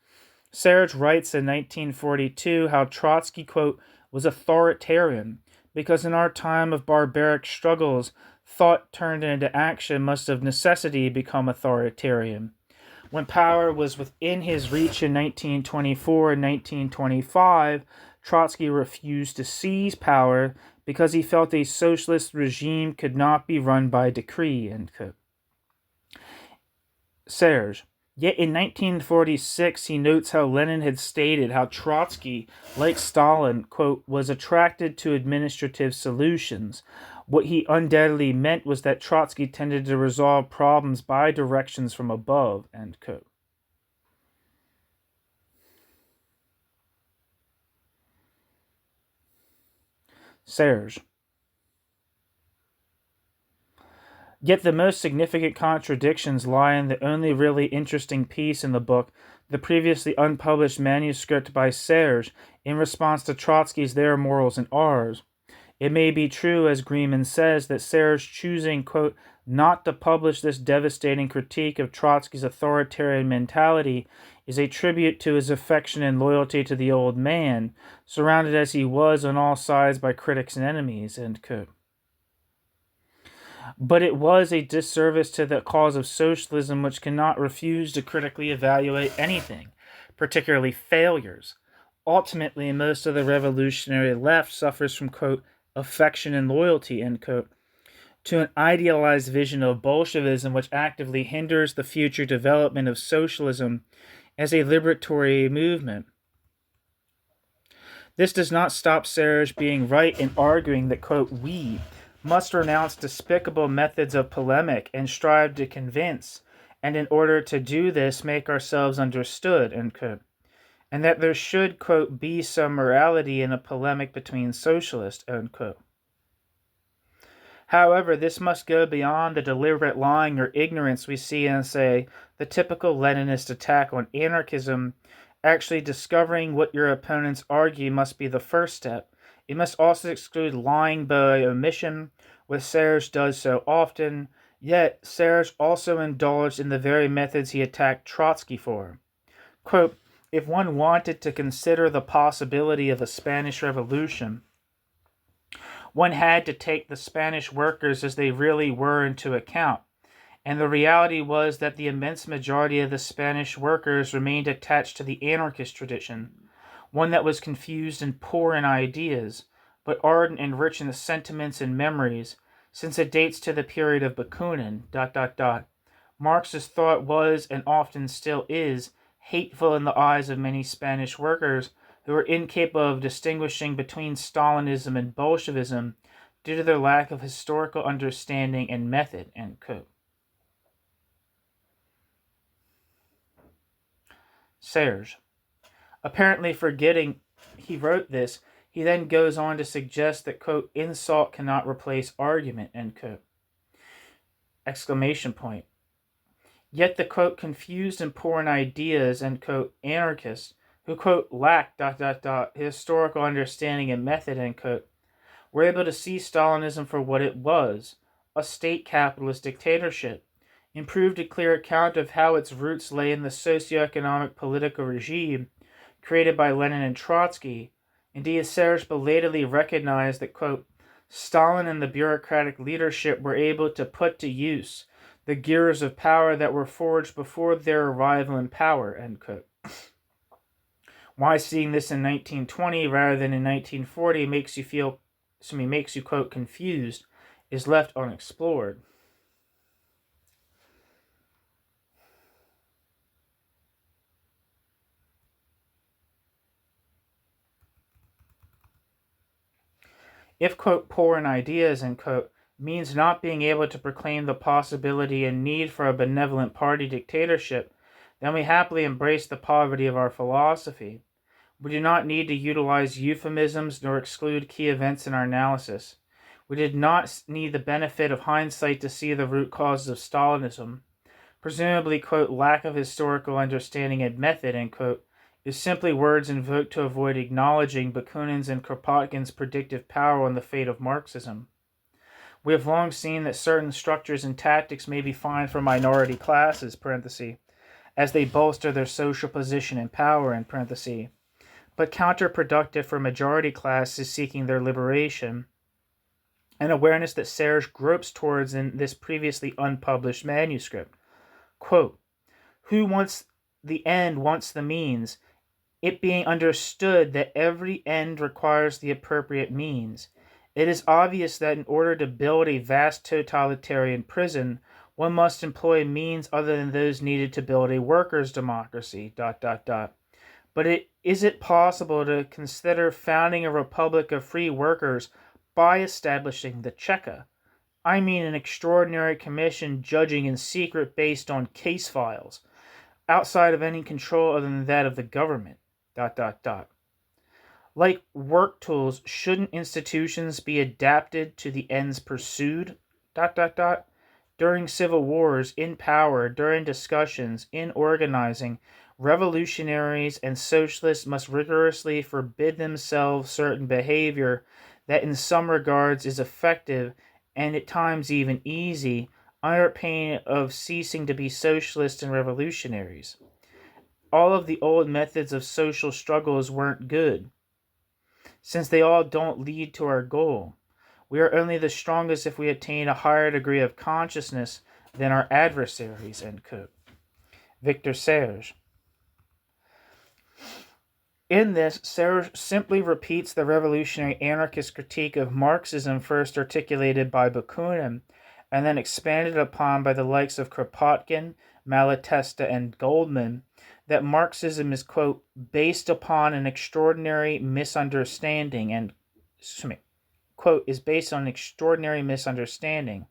Serge writes in 1942 how Trotsky, quote, was authoritarian because in our time of barbaric struggles, thought turned into action must of necessity become authoritarian. When power was within his reach in 1924 and 1925, Trotsky refused to seize power because he felt a socialist regime could not be run by decree, end quote. Serge. Yet in 1946, he notes how Lenin had stated how Trotsky, like Stalin, quote, was attracted to administrative solutions. What he undoubtedly meant was that Trotsky tended to resolve problems by directions from above, end quote. Serge. Yet the most significant contradictions lie in the only really interesting piece in the book, the previously unpublished manuscript by Serge in response to Trotsky's Their Morals and Ours. It may be true, as Greenman says, that Serge choosing, quote, not to publish this devastating critique of Trotsky's authoritarian mentality is a tribute to his affection and loyalty to the old man, surrounded as he was on all sides by critics and enemies, end quote. But it was a disservice to the cause of socialism, which cannot refuse to critically evaluate anything, particularly failures. Ultimately, most of the revolutionary left suffers from, quote, affection and loyalty, end quote, to an idealized vision of Bolshevism, which actively hinders the future development of socialism as a liberatory movement. This does not stop Serge being right in arguing that, quote, we must renounce despicable methods of polemic and strive to convince, and in order to do this, make ourselves understood, end quote, and that there should, quote, be some morality in a polemic between socialists, end quote. However, this must go beyond the deliberate lying or ignorance we see in, say, the typical Leninist attack on anarchism. Actually discovering what your opponents argue must be the first step. It must also exclude lying by omission, which Serge does so often, yet Serge also indulged in the very methods he attacked Trotsky for. Quote, if one wanted to consider the possibility of a Spanish Revolution, one had to take the Spanish workers as they really were into account, and the reality was that the immense majority of the Spanish workers remained attached to the anarchist tradition, one that was confused and poor in ideas, but ardent and rich in the sentiments and memories, since it dates to the period of Bakunin, ... Marxist thought was, and often still is, hateful in the eyes of many Spanish workers who were incapable of distinguishing between Stalinism and Bolshevism due to their lack of historical understanding and method, end quote. Serge. Apparently forgetting he wrote this, he then goes on to suggest that, quote, insult cannot replace argument, end quote. Exclamation point. Yet the, quote, confused and poor in ideas, end quote, anarchists, who, quote, lacked, ... historical understanding and method, end quote, were able to see Stalinism for what it was, a state capitalist dictatorship, improved a clear account of how its roots lay in the socio-economic political regime created by Lenin and Trotsky. Indeed, Serge belatedly recognized that, quote, Stalin and the bureaucratic leadership were able to put to use the gears of power that were forged before their arrival in power, end quote. Why seeing this in 1920 rather than in 1940 makes you, quote, confused, is left unexplored. If, quote, poor in ideas, end quote, means not being able to proclaim the possibility and need for a benevolent party dictatorship, then we happily embrace the poverty of our philosophy. We do not need to utilize euphemisms nor exclude key events in our analysis. We did not need the benefit of hindsight to see the root causes of Stalinism. Presumably, quote, lack of historical understanding and method, end quote, is simply words invoked to avoid acknowledging Bakunin's and Kropotkin's predictive power on the fate of Marxism. We have long seen that certain structures and tactics may be fine for minority classes, as they bolster their social position and power, but counterproductive for majority classes seeking their liberation, an awareness that Serge gropes towards in this previously unpublished manuscript. Quote, who wants the end wants the means, it being understood that every end requires the appropriate means. It is obvious that in order to build a vast totalitarian prison, one must employ means other than those needed to build a workers' democracy, ... But is it possible to consider founding a republic of free workers by establishing the Cheka? I mean an extraordinary commission judging in secret based on case files, outside of any control other than that of the government, ... Like work tools, shouldn't institutions be adapted to the ends pursued, ... During civil wars, in power, during discussions, in organizing, revolutionaries and socialists must rigorously forbid themselves certain behavior that in some regards is effective and at times even easy, under pain of ceasing to be socialists and revolutionaries. All of the old methods of social struggles weren't good, since they all don't lead to our goal. We are only the strongest if we attain a higher degree of consciousness than our adversaries, end quote. Victor Serge. In this, Serge simply repeats the revolutionary anarchist critique of Marxism first articulated by Bakunin, and then expanded upon by the likes of Kropotkin, Malatesta, and Goldman, that Marxism is, quote, based upon an extraordinary misunderstanding, and, quote, is based on extraordinary misunderstanding.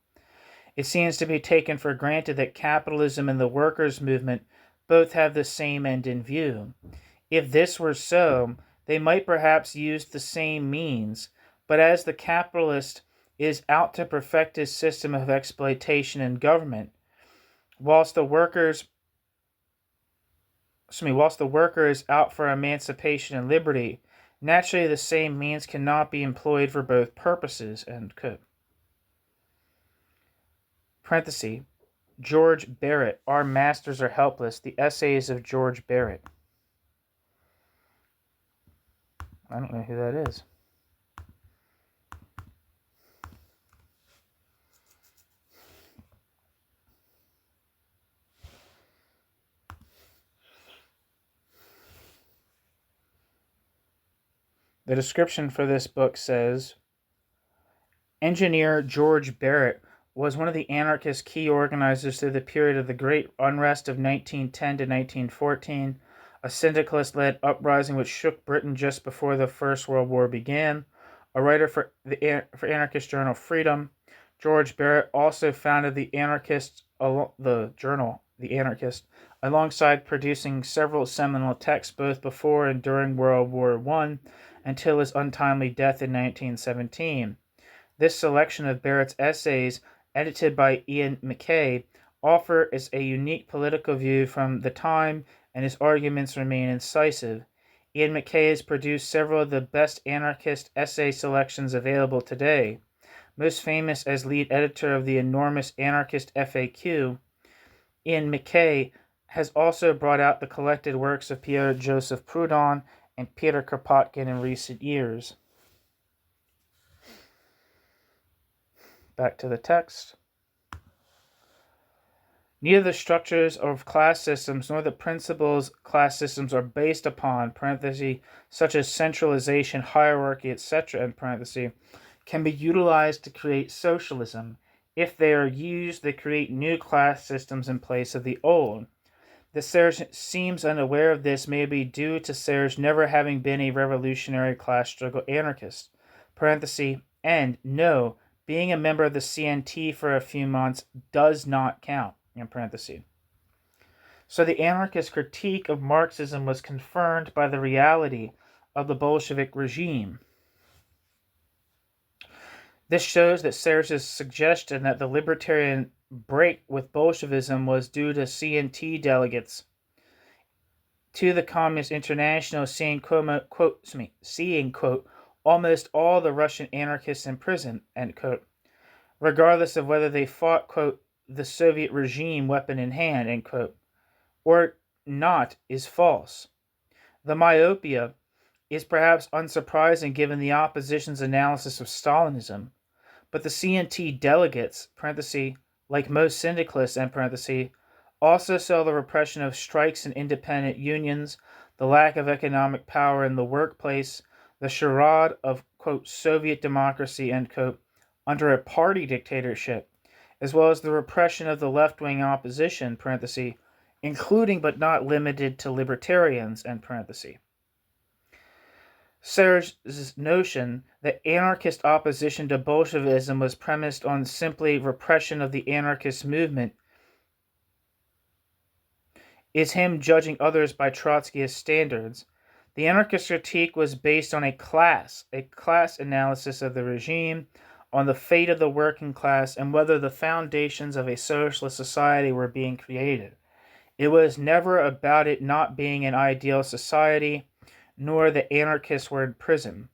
It seems to be taken for granted that capitalism and the workers' movement both have the same end in view. If this were so, they might perhaps use the same means, but as the capitalist is out to perfect his system of exploitation and government, whilst the worker is out for emancipation and liberty, naturally the same means cannot be employed for both purposes, end quote. Parenthesis, George Barrett, Our Masters Are Helpless, the Essays of George Barrett. I don't know who that is. The description for this book says, Engineer George Barrett was one of the anarchist key organizers through the period of the Great Unrest of 1910 to 1914, a syndicalist-led uprising which shook Britain just before the First World War began. A writer for anarchist journal Freedom, George Barrett also founded the journal The Anarchist, alongside producing several seminal texts both before and during World War I, until his untimely death in 1917. This selection of Barrett's essays, edited by Iain McKay, offers a unique political view from the time, and his arguments remain incisive. Iain McKay has produced several of the best anarchist essay selections available today. Most famous as lead editor of the enormous Anarchist FAQ, Iain McKay has also brought out the collected works of Pierre-Joseph Proudhon and Peter Kropotkin in recent years. Back to the text. Neither the structures of class systems nor the principles class systems are based upon, such as centralization, hierarchy, etc., can be utilized to create socialism. If they are used, they create new class systems in place of the old. That Serge seems unaware of this may be due to Serge never having been a revolutionary class struggle anarchist. And no, being a member of the CNT for a few months does not count. So the anarchist critique of Marxism was confirmed by the reality of the Bolshevik regime. This shows that Serge's suggestion that the libertarian break with Bolshevism was due to CNT delegates to the Communist International seeing, quote, almost all the Russian anarchists in prison, end quote, regardless of whether they fought, quote, the Soviet regime weapon in hand, end quote, or not, is false. The myopia is perhaps unsurprising given the opposition's analysis of Stalinism, but the CNT delegates, like most syndicalists, also saw the repression of strikes in independent unions, the lack of economic power in the workplace, the charade of, quote, Soviet democracy, end quote, under a party dictatorship, as well as the repression of the left-wing opposition, including but not limited to libertarians, end parenthesis. Serge's notion that anarchist opposition to Bolshevism was premised on simply repression of the anarchist movement is him judging others by Trotskyist standards. The anarchist critique was based on a class analysis of the regime, on the fate of the working class, and whether the foundations of a socialist society were being created. It was never about it not being an ideal society, nor the anarchists were in prison.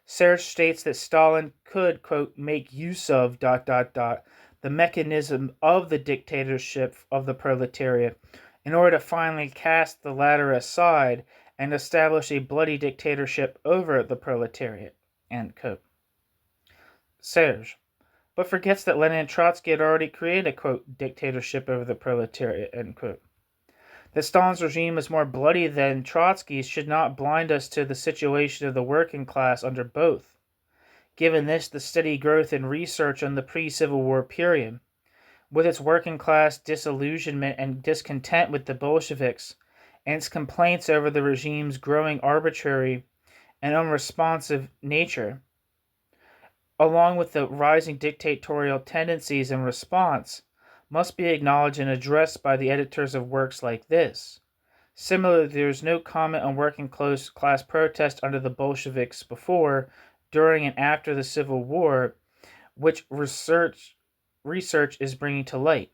Serge states that Stalin could, quote, make use of, the mechanism of the dictatorship of the proletariat in order to finally cast the latter aside and establish a bloody dictatorship over the proletariat, end quote. Serge, but forgets that Lenin and Trotsky had already created a, quote, dictatorship over the proletariat, end quote. That Stalin's regime was more bloody than Trotsky's should not blind us to the situation of the working class under both. Given this, the steady growth in research on the pre-Civil War period, with its working class disillusionment and discontent with the Bolsheviks, and its complaints over the regime's growing arbitrary and unresponsive nature, along with the rising dictatorial tendencies in response, must be acknowledged and addressed by the editors of works like this. Similarly, there is no comment on working class protest under the Bolsheviks before, during, and after the Civil War, which research is bringing to light.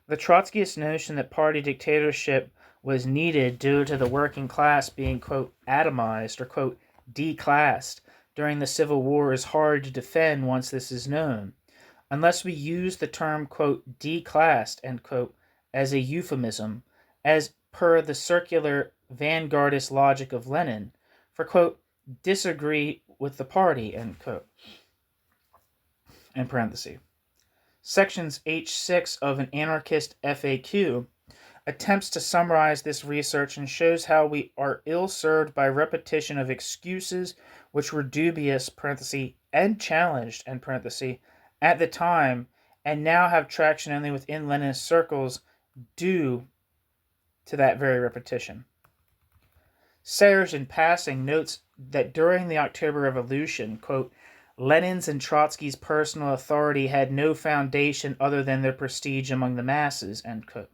The Trotskyist notion that party dictatorship was needed due to the working class being, quote, atomized or, quote, declassed during the Civil War is hard to defend once this is known, unless we use the term, quote, declassed, end quote, as a euphemism, as per the circular vanguardist logic of Lenin, for, quote, disagree with the party, end quote, in parentheses. Sections H6 of an anarchist FAQ attempts to summarize this research and shows how we are ill-served by repetition of excuses which were dubious, and challenged, at the time, and now have traction only within Leninist circles due to that very repetition. Serge, in passing, notes that during the October Revolution, quote, Lenin's and Trotsky's personal authority had no foundation other than their prestige among the masses, end quote.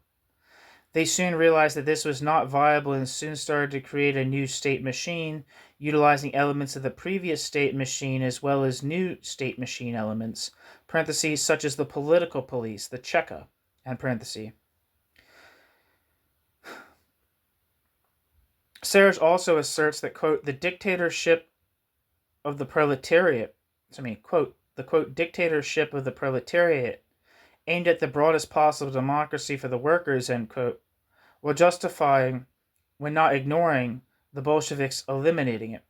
They soon realized that this was not viable and soon started to create a new state machine, utilizing elements of the previous state machine as well as new state machine elements, such as the political police, the Cheka, end parentheses. Serge also asserts that, quote, the dictatorship of the proletariat, quote, the, quote, dictatorship of the proletariat aimed at the broadest possible democracy for the workers, end quote, while justifying, when not ignoring, the Bolsheviks eliminating it.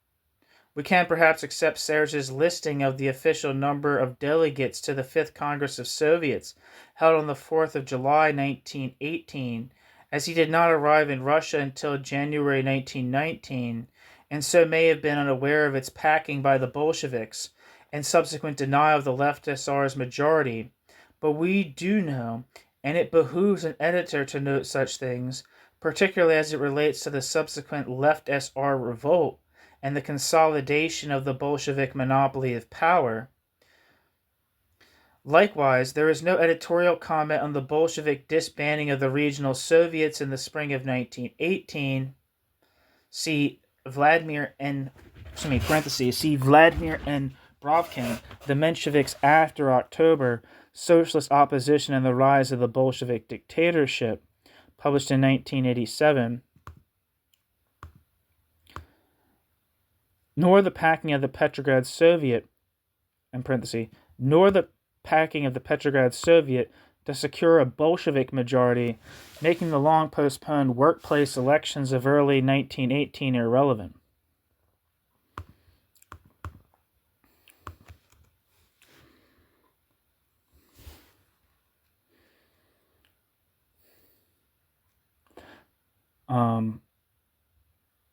We can perhaps accept Serge's listing of the official number of delegates to the Fifth Congress of Soviets, held on the 4th of July 1918, as he did not arrive in Russia until January 1919, and so may have been unaware of its packing by the Bolsheviks and subsequent denial of the left SR's majority. But we do know, and it behooves an editor to note such things, particularly as it relates to the subsequent left SR revolt and the consolidation of the Bolshevik monopoly of power. Likewise, there is no editorial comment on the Bolshevik disbanding of the regional Soviets in the spring of 1918. See Vladimir N. Brovkin, The Mensheviks After October, Socialist Opposition and the Rise of the Bolshevik Dictatorship, published in 1987. Nor the packing of the Petrograd Soviet, nor the packing of the Petrograd Soviet to secure a Bolshevik majority, making the long postponed workplace elections of early 1918 irrelevant. I'm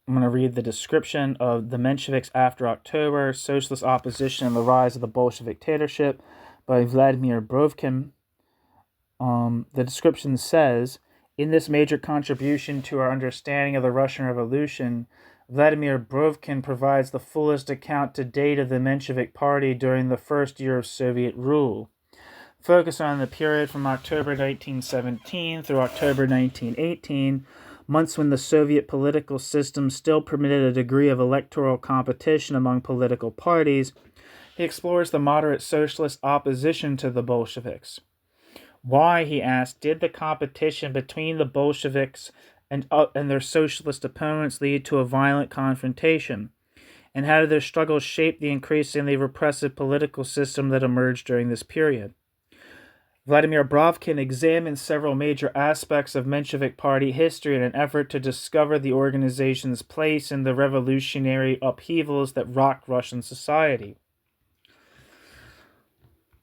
going to read the description of The Mensheviks After October, Socialist Opposition and the Rise of the Bolshevik Dictatorship by Vladimir Brovkin. The description says, in this major contribution to our understanding of the Russian Revolution, Vladimir Brovkin provides the fullest account to date of the Menshevik Party during the first year of Soviet rule. Focus on the period from October 1917 through October 1918, months when the Soviet political system still permitted a degree of electoral competition among political parties. He explores the moderate socialist opposition to the Bolsheviks. Why, he asked, did the competition between the Bolsheviks and their socialist opponents lead to a violent confrontation? And how did their struggles shape the increasingly repressive political system that emerged during this period? Vladimir Brovkin examined several major aspects of Menshevik Party history in an effort to discover the organization's place in the revolutionary upheavals that rocked Russian society.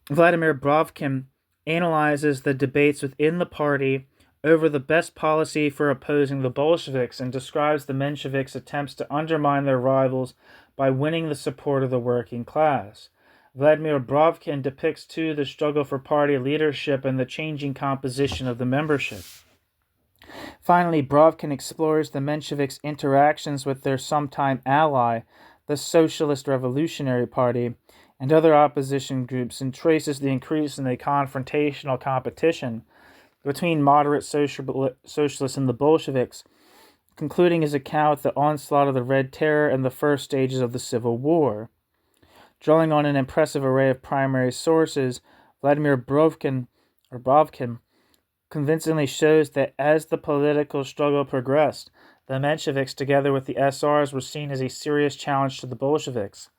Vladimir Brovkin analyzes the debates within the party over the best policy for opposing the Bolsheviks and describes the Mensheviks' attempts to undermine their rivals by winning the support of the working class. Vladimir Brovkin depicts, too, the struggle for party leadership and the changing composition of the membership. Finally, Brovkin explores the Mensheviks' interactions with their sometime ally, the Socialist Revolutionary Party, and other opposition groups, and traces the increasingly confrontational competition between moderate socialists and the Bolsheviks, concluding his account with the onslaught of the Red Terror and the first stages of the Civil War. Drawing on an impressive array of primary sources, Vladimir Brovkin convincingly shows that as the political struggle progressed, the Mensheviks, together with the SRs, were seen as a serious challenge to the Bolsheviks.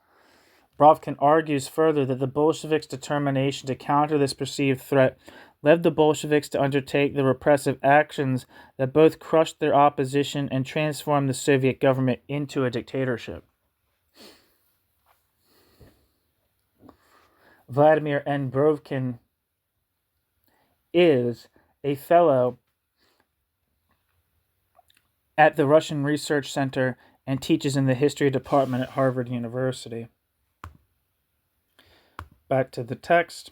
Brovkin argues further that the Bolsheviks' determination to counter this perceived threat led the Bolsheviks to undertake the repressive actions that both crushed their opposition and transformed the Soviet government into a dictatorship. Vladimir N. Brovkin is a fellow at the Russian Research Center and teaches in the History Department at Harvard University. Back to the text.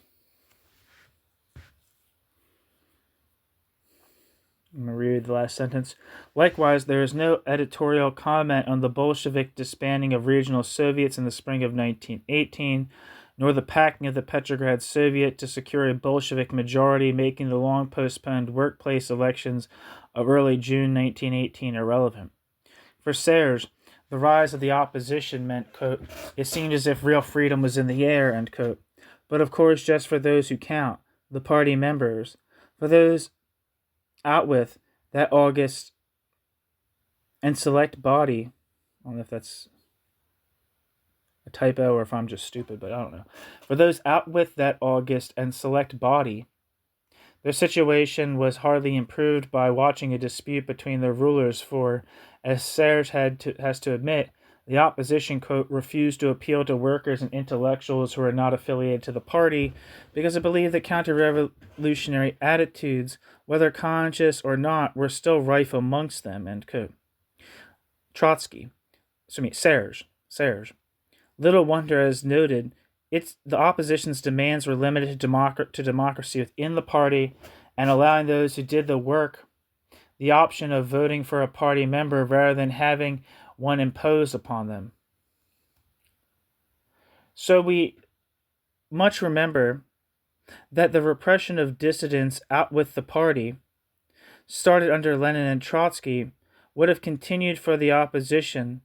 I'm going to read the last sentence. Likewise, there is no editorial comment on the Bolshevik disbanding of regional Soviets in the spring of 1918, nor the packing of the Petrograd Soviet to secure a Bolshevik majority, making the long-postponed workplace elections of early June 1918 irrelevant. For Serge, the rise of the opposition meant, quote, it seemed as if real freedom was in the air, end quote. But of course just for those who count, the party members, for those out with that august and select body. I don't know if that's a typo or if I'm just stupid, but I don't know. For those out with that august and select body, Their situation was hardly improved by watching a dispute between their rulers, for, as Serge has to admit, the opposition, quote, refused to appeal to workers and intellectuals who were not affiliated to the party because it believed that counter-revolutionary attitudes, whether conscious or not, were still rife amongst them, end quote. Serge. Little wonder, as noted, the opposition's demands were limited to democracy within the party and allowing those who did the work the option of voting for a party member rather than having one imposed upon them. So we much remember that the repression of dissidents out with the party, started under Lenin and Trotsky, would have continued for the opposition,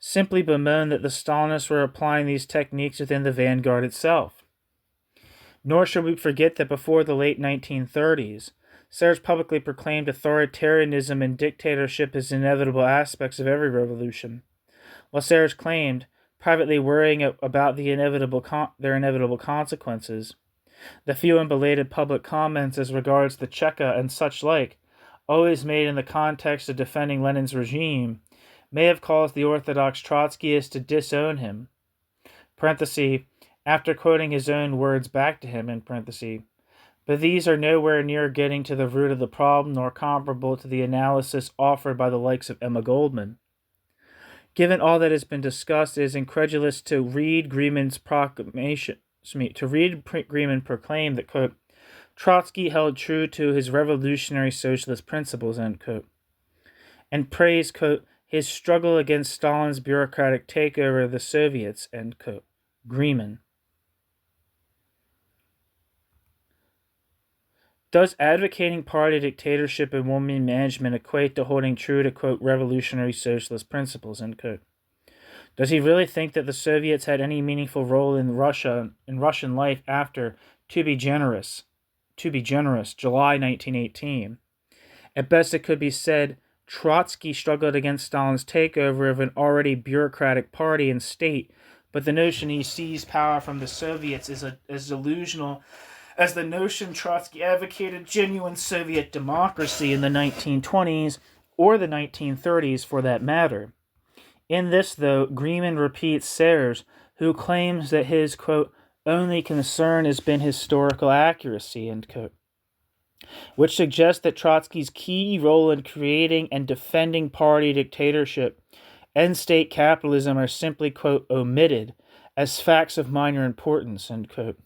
simply bemoan that the Stalinists were applying these techniques within the vanguard itself. Nor should we forget that before the late 1930s, Serge publicly proclaimed authoritarianism and dictatorship as inevitable aspects of every revolution, while Serge claimed, privately worrying about their inevitable consequences. The few and belated public comments as regards the Cheka and such like, always made in the context of defending Lenin's regime, may have caused the orthodox Trotskyists to disown him, after quoting his own words back to him, but these are nowhere near getting to the root of the problem nor comparable to the analysis offered by the likes of Emma Goldman. Given all that has been discussed, it is incredulous to read Greenman proclaim that, quote, Trotsky held true to his revolutionary socialist principles, end quote, and praised, quote, his struggle against Stalin's bureaucratic takeover of the Soviets, end quote. Greenman. Does advocating party dictatorship and woman management equate to holding true to, quote, revolutionary socialist principles, end quote? Does he really think that the Soviets had any meaningful role in Russian life after, to be generous, July 1918? At best it could be said Trotsky struggled against Stalin's takeover of an already bureaucratic party and state, but the notion he seized power from the Soviets is as delusional as the notion Trotsky advocated genuine Soviet democracy in the 1920s or the 1930s for that matter. In this, though, Greenman repeats Serge, who claims that his, quote, only concern has been historical accuracy, end quote, which suggests that Trotsky's key role in creating and defending party dictatorship and state capitalism are simply, quote, omitted as facts of minor importance, end quote.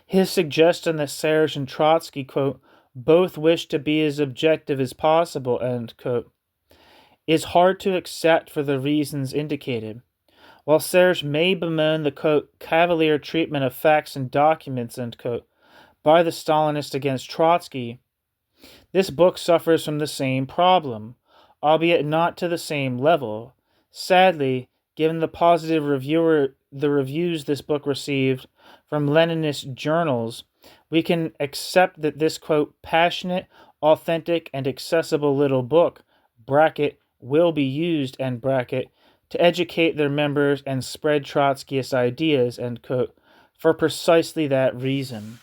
His suggestion that Serge and Trotsky, quote, both wish to be as objective as possible, end quote, is hard to accept for the reasons indicated. While Serge may bemoan the, quote, cavalier treatment of facts and documents, end quote, by the Stalinists against Trotsky, this book suffers from the same problem, albeit not to the same level. Sadly, given the positive reviews this book received from Leninist journals, we can accept that this, quote, passionate, authentic, and accessible little book, will be used, to educate their members and spread Trotskyist ideas, end quote, for precisely that reason.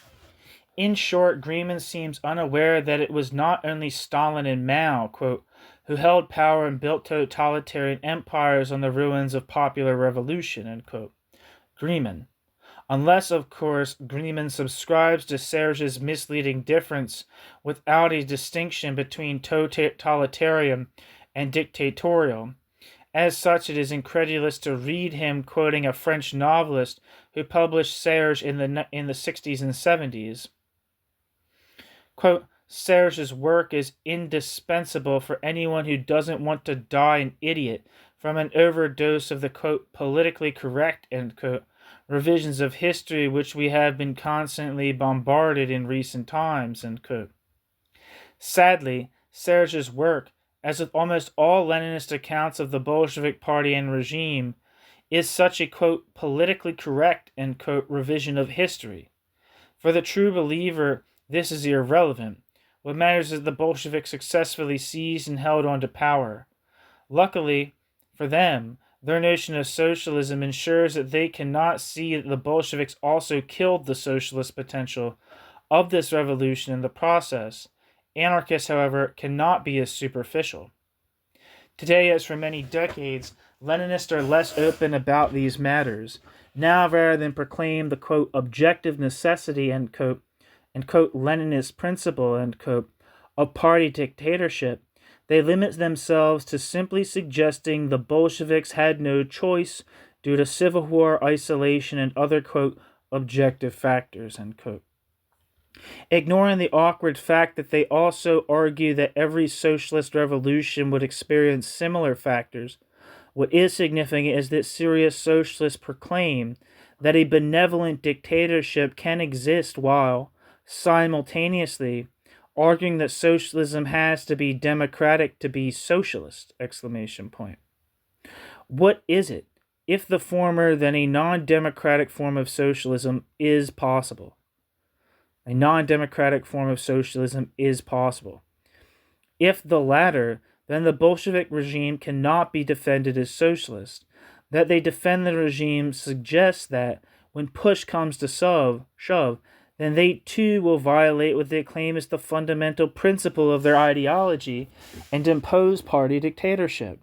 In short, Greenman seems unaware that it was not only Stalin and Mao, quote, who held power and built totalitarian empires on the ruins of popular revolution, end quote. Greenman. Unless, of course, Greenman subscribes to Serge's misleading difference without a distinction between totalitarian and dictatorial. As such, it is incredulous to read him quoting a French novelist who published Serge in the 60s and 70s. Quote, Serge's work is indispensable for anyone who doesn't want to die an idiot from an overdose of the, quote, politically correct, end quote, revisions of history which we have been constantly bombarded in recent times, end quote. Sadly, Serge's work, as with almost all Leninist accounts of the Bolshevik party and regime, is such a, quote, politically correct, end quote, revision of history. For the true believer, this is irrelevant. What matters is that the Bolsheviks successfully seized and held on to power. Luckily for them, their notion of socialism ensures that they cannot see that the Bolsheviks also killed the socialist potential of this revolution in the process. Anarchists, however, cannot be as superficial. Today, as for many decades, Leninists are less open about these matters. Now, rather than proclaim the, quote, objective necessity, end quote, and, quote, Leninist principle, end quote, of party dictatorship, they limit themselves to simply suggesting the Bolsheviks had no choice due to civil war, isolation, and other, quote, objective factors, end quote. Ignoring the awkward fact that they also argue that every socialist revolution would experience similar factors, what is significant is that serious socialists proclaim that a benevolent dictatorship can exist while, simultaneously, arguing that socialism has to be democratic to be socialist! Exclamation point. What is it, if the former, then a non-democratic form of socialism is possible? A non-democratic form of socialism is possible. If the latter, then the Bolshevik regime cannot be defended as socialist. That they defend the regime suggests that, when push comes to shove, then they too will violate what they claim is the fundamental principle of their ideology and impose party dictatorship.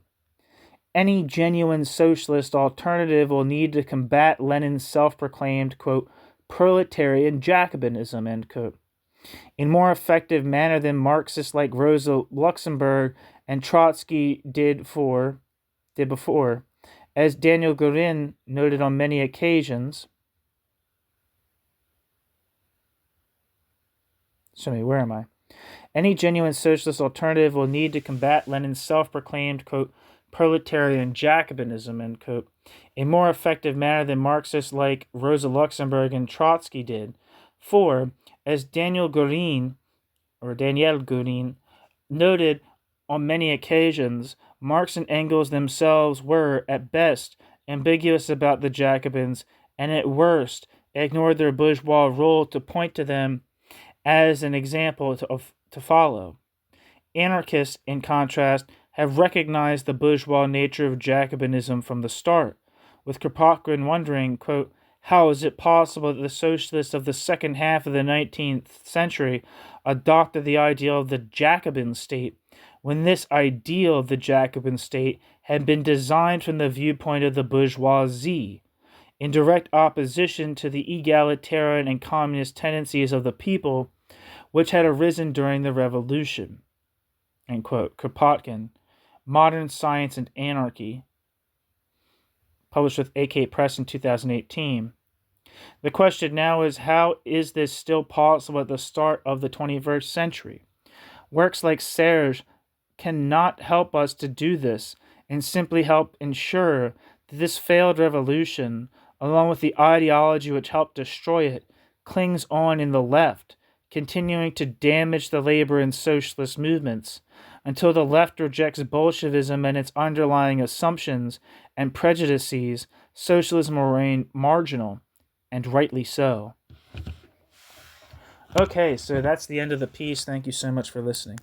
Any genuine socialist alternative will need to combat Lenin's self-proclaimed, quote, proletarian Jacobinism, end quote, in more effective manner than Marxists like Rosa Luxemburg and Trotsky did before. As Daniel Gorin noted on many occasions, Any genuine socialist alternative will need to combat Lenin's self-proclaimed, quote, proletarian Jacobinism, end quote, in more effective manner than Marxists like Rosa Luxemburg and Trotsky did. For, as Daniel Gorin noted on many occasions, Marx and Engels themselves were, at best, ambiguous about the Jacobins, and at worst, ignored their bourgeois role to point to them as an example to follow. Anarchists, in contrast, have recognized the bourgeois nature of Jacobinism from the start, with Kropotkin wondering, quote, how is it possible that the socialists of the second half of the 19th century adopted the ideal of the Jacobin state, when this ideal of the Jacobin state had been designed from the viewpoint of the bourgeoisie, in direct opposition to the egalitarian and communist tendencies of the people which had arisen during the Revolution. End quote. Kropotkin, Modern Science and Anarchy, published with AK Press in 2018. The question now is, how is this still possible at the start of the 21st century? Works like Serge cannot help us to do this and simply help ensure that this failed revolution, along with the ideology which helped destroy it, clings on in the left, continuing to damage the labor and socialist movements, until the left rejects Bolshevism and its underlying assumptions and prejudices. Socialism will remain marginal, and rightly so. Okay, so that's the end of the piece. Thank you so much for listening.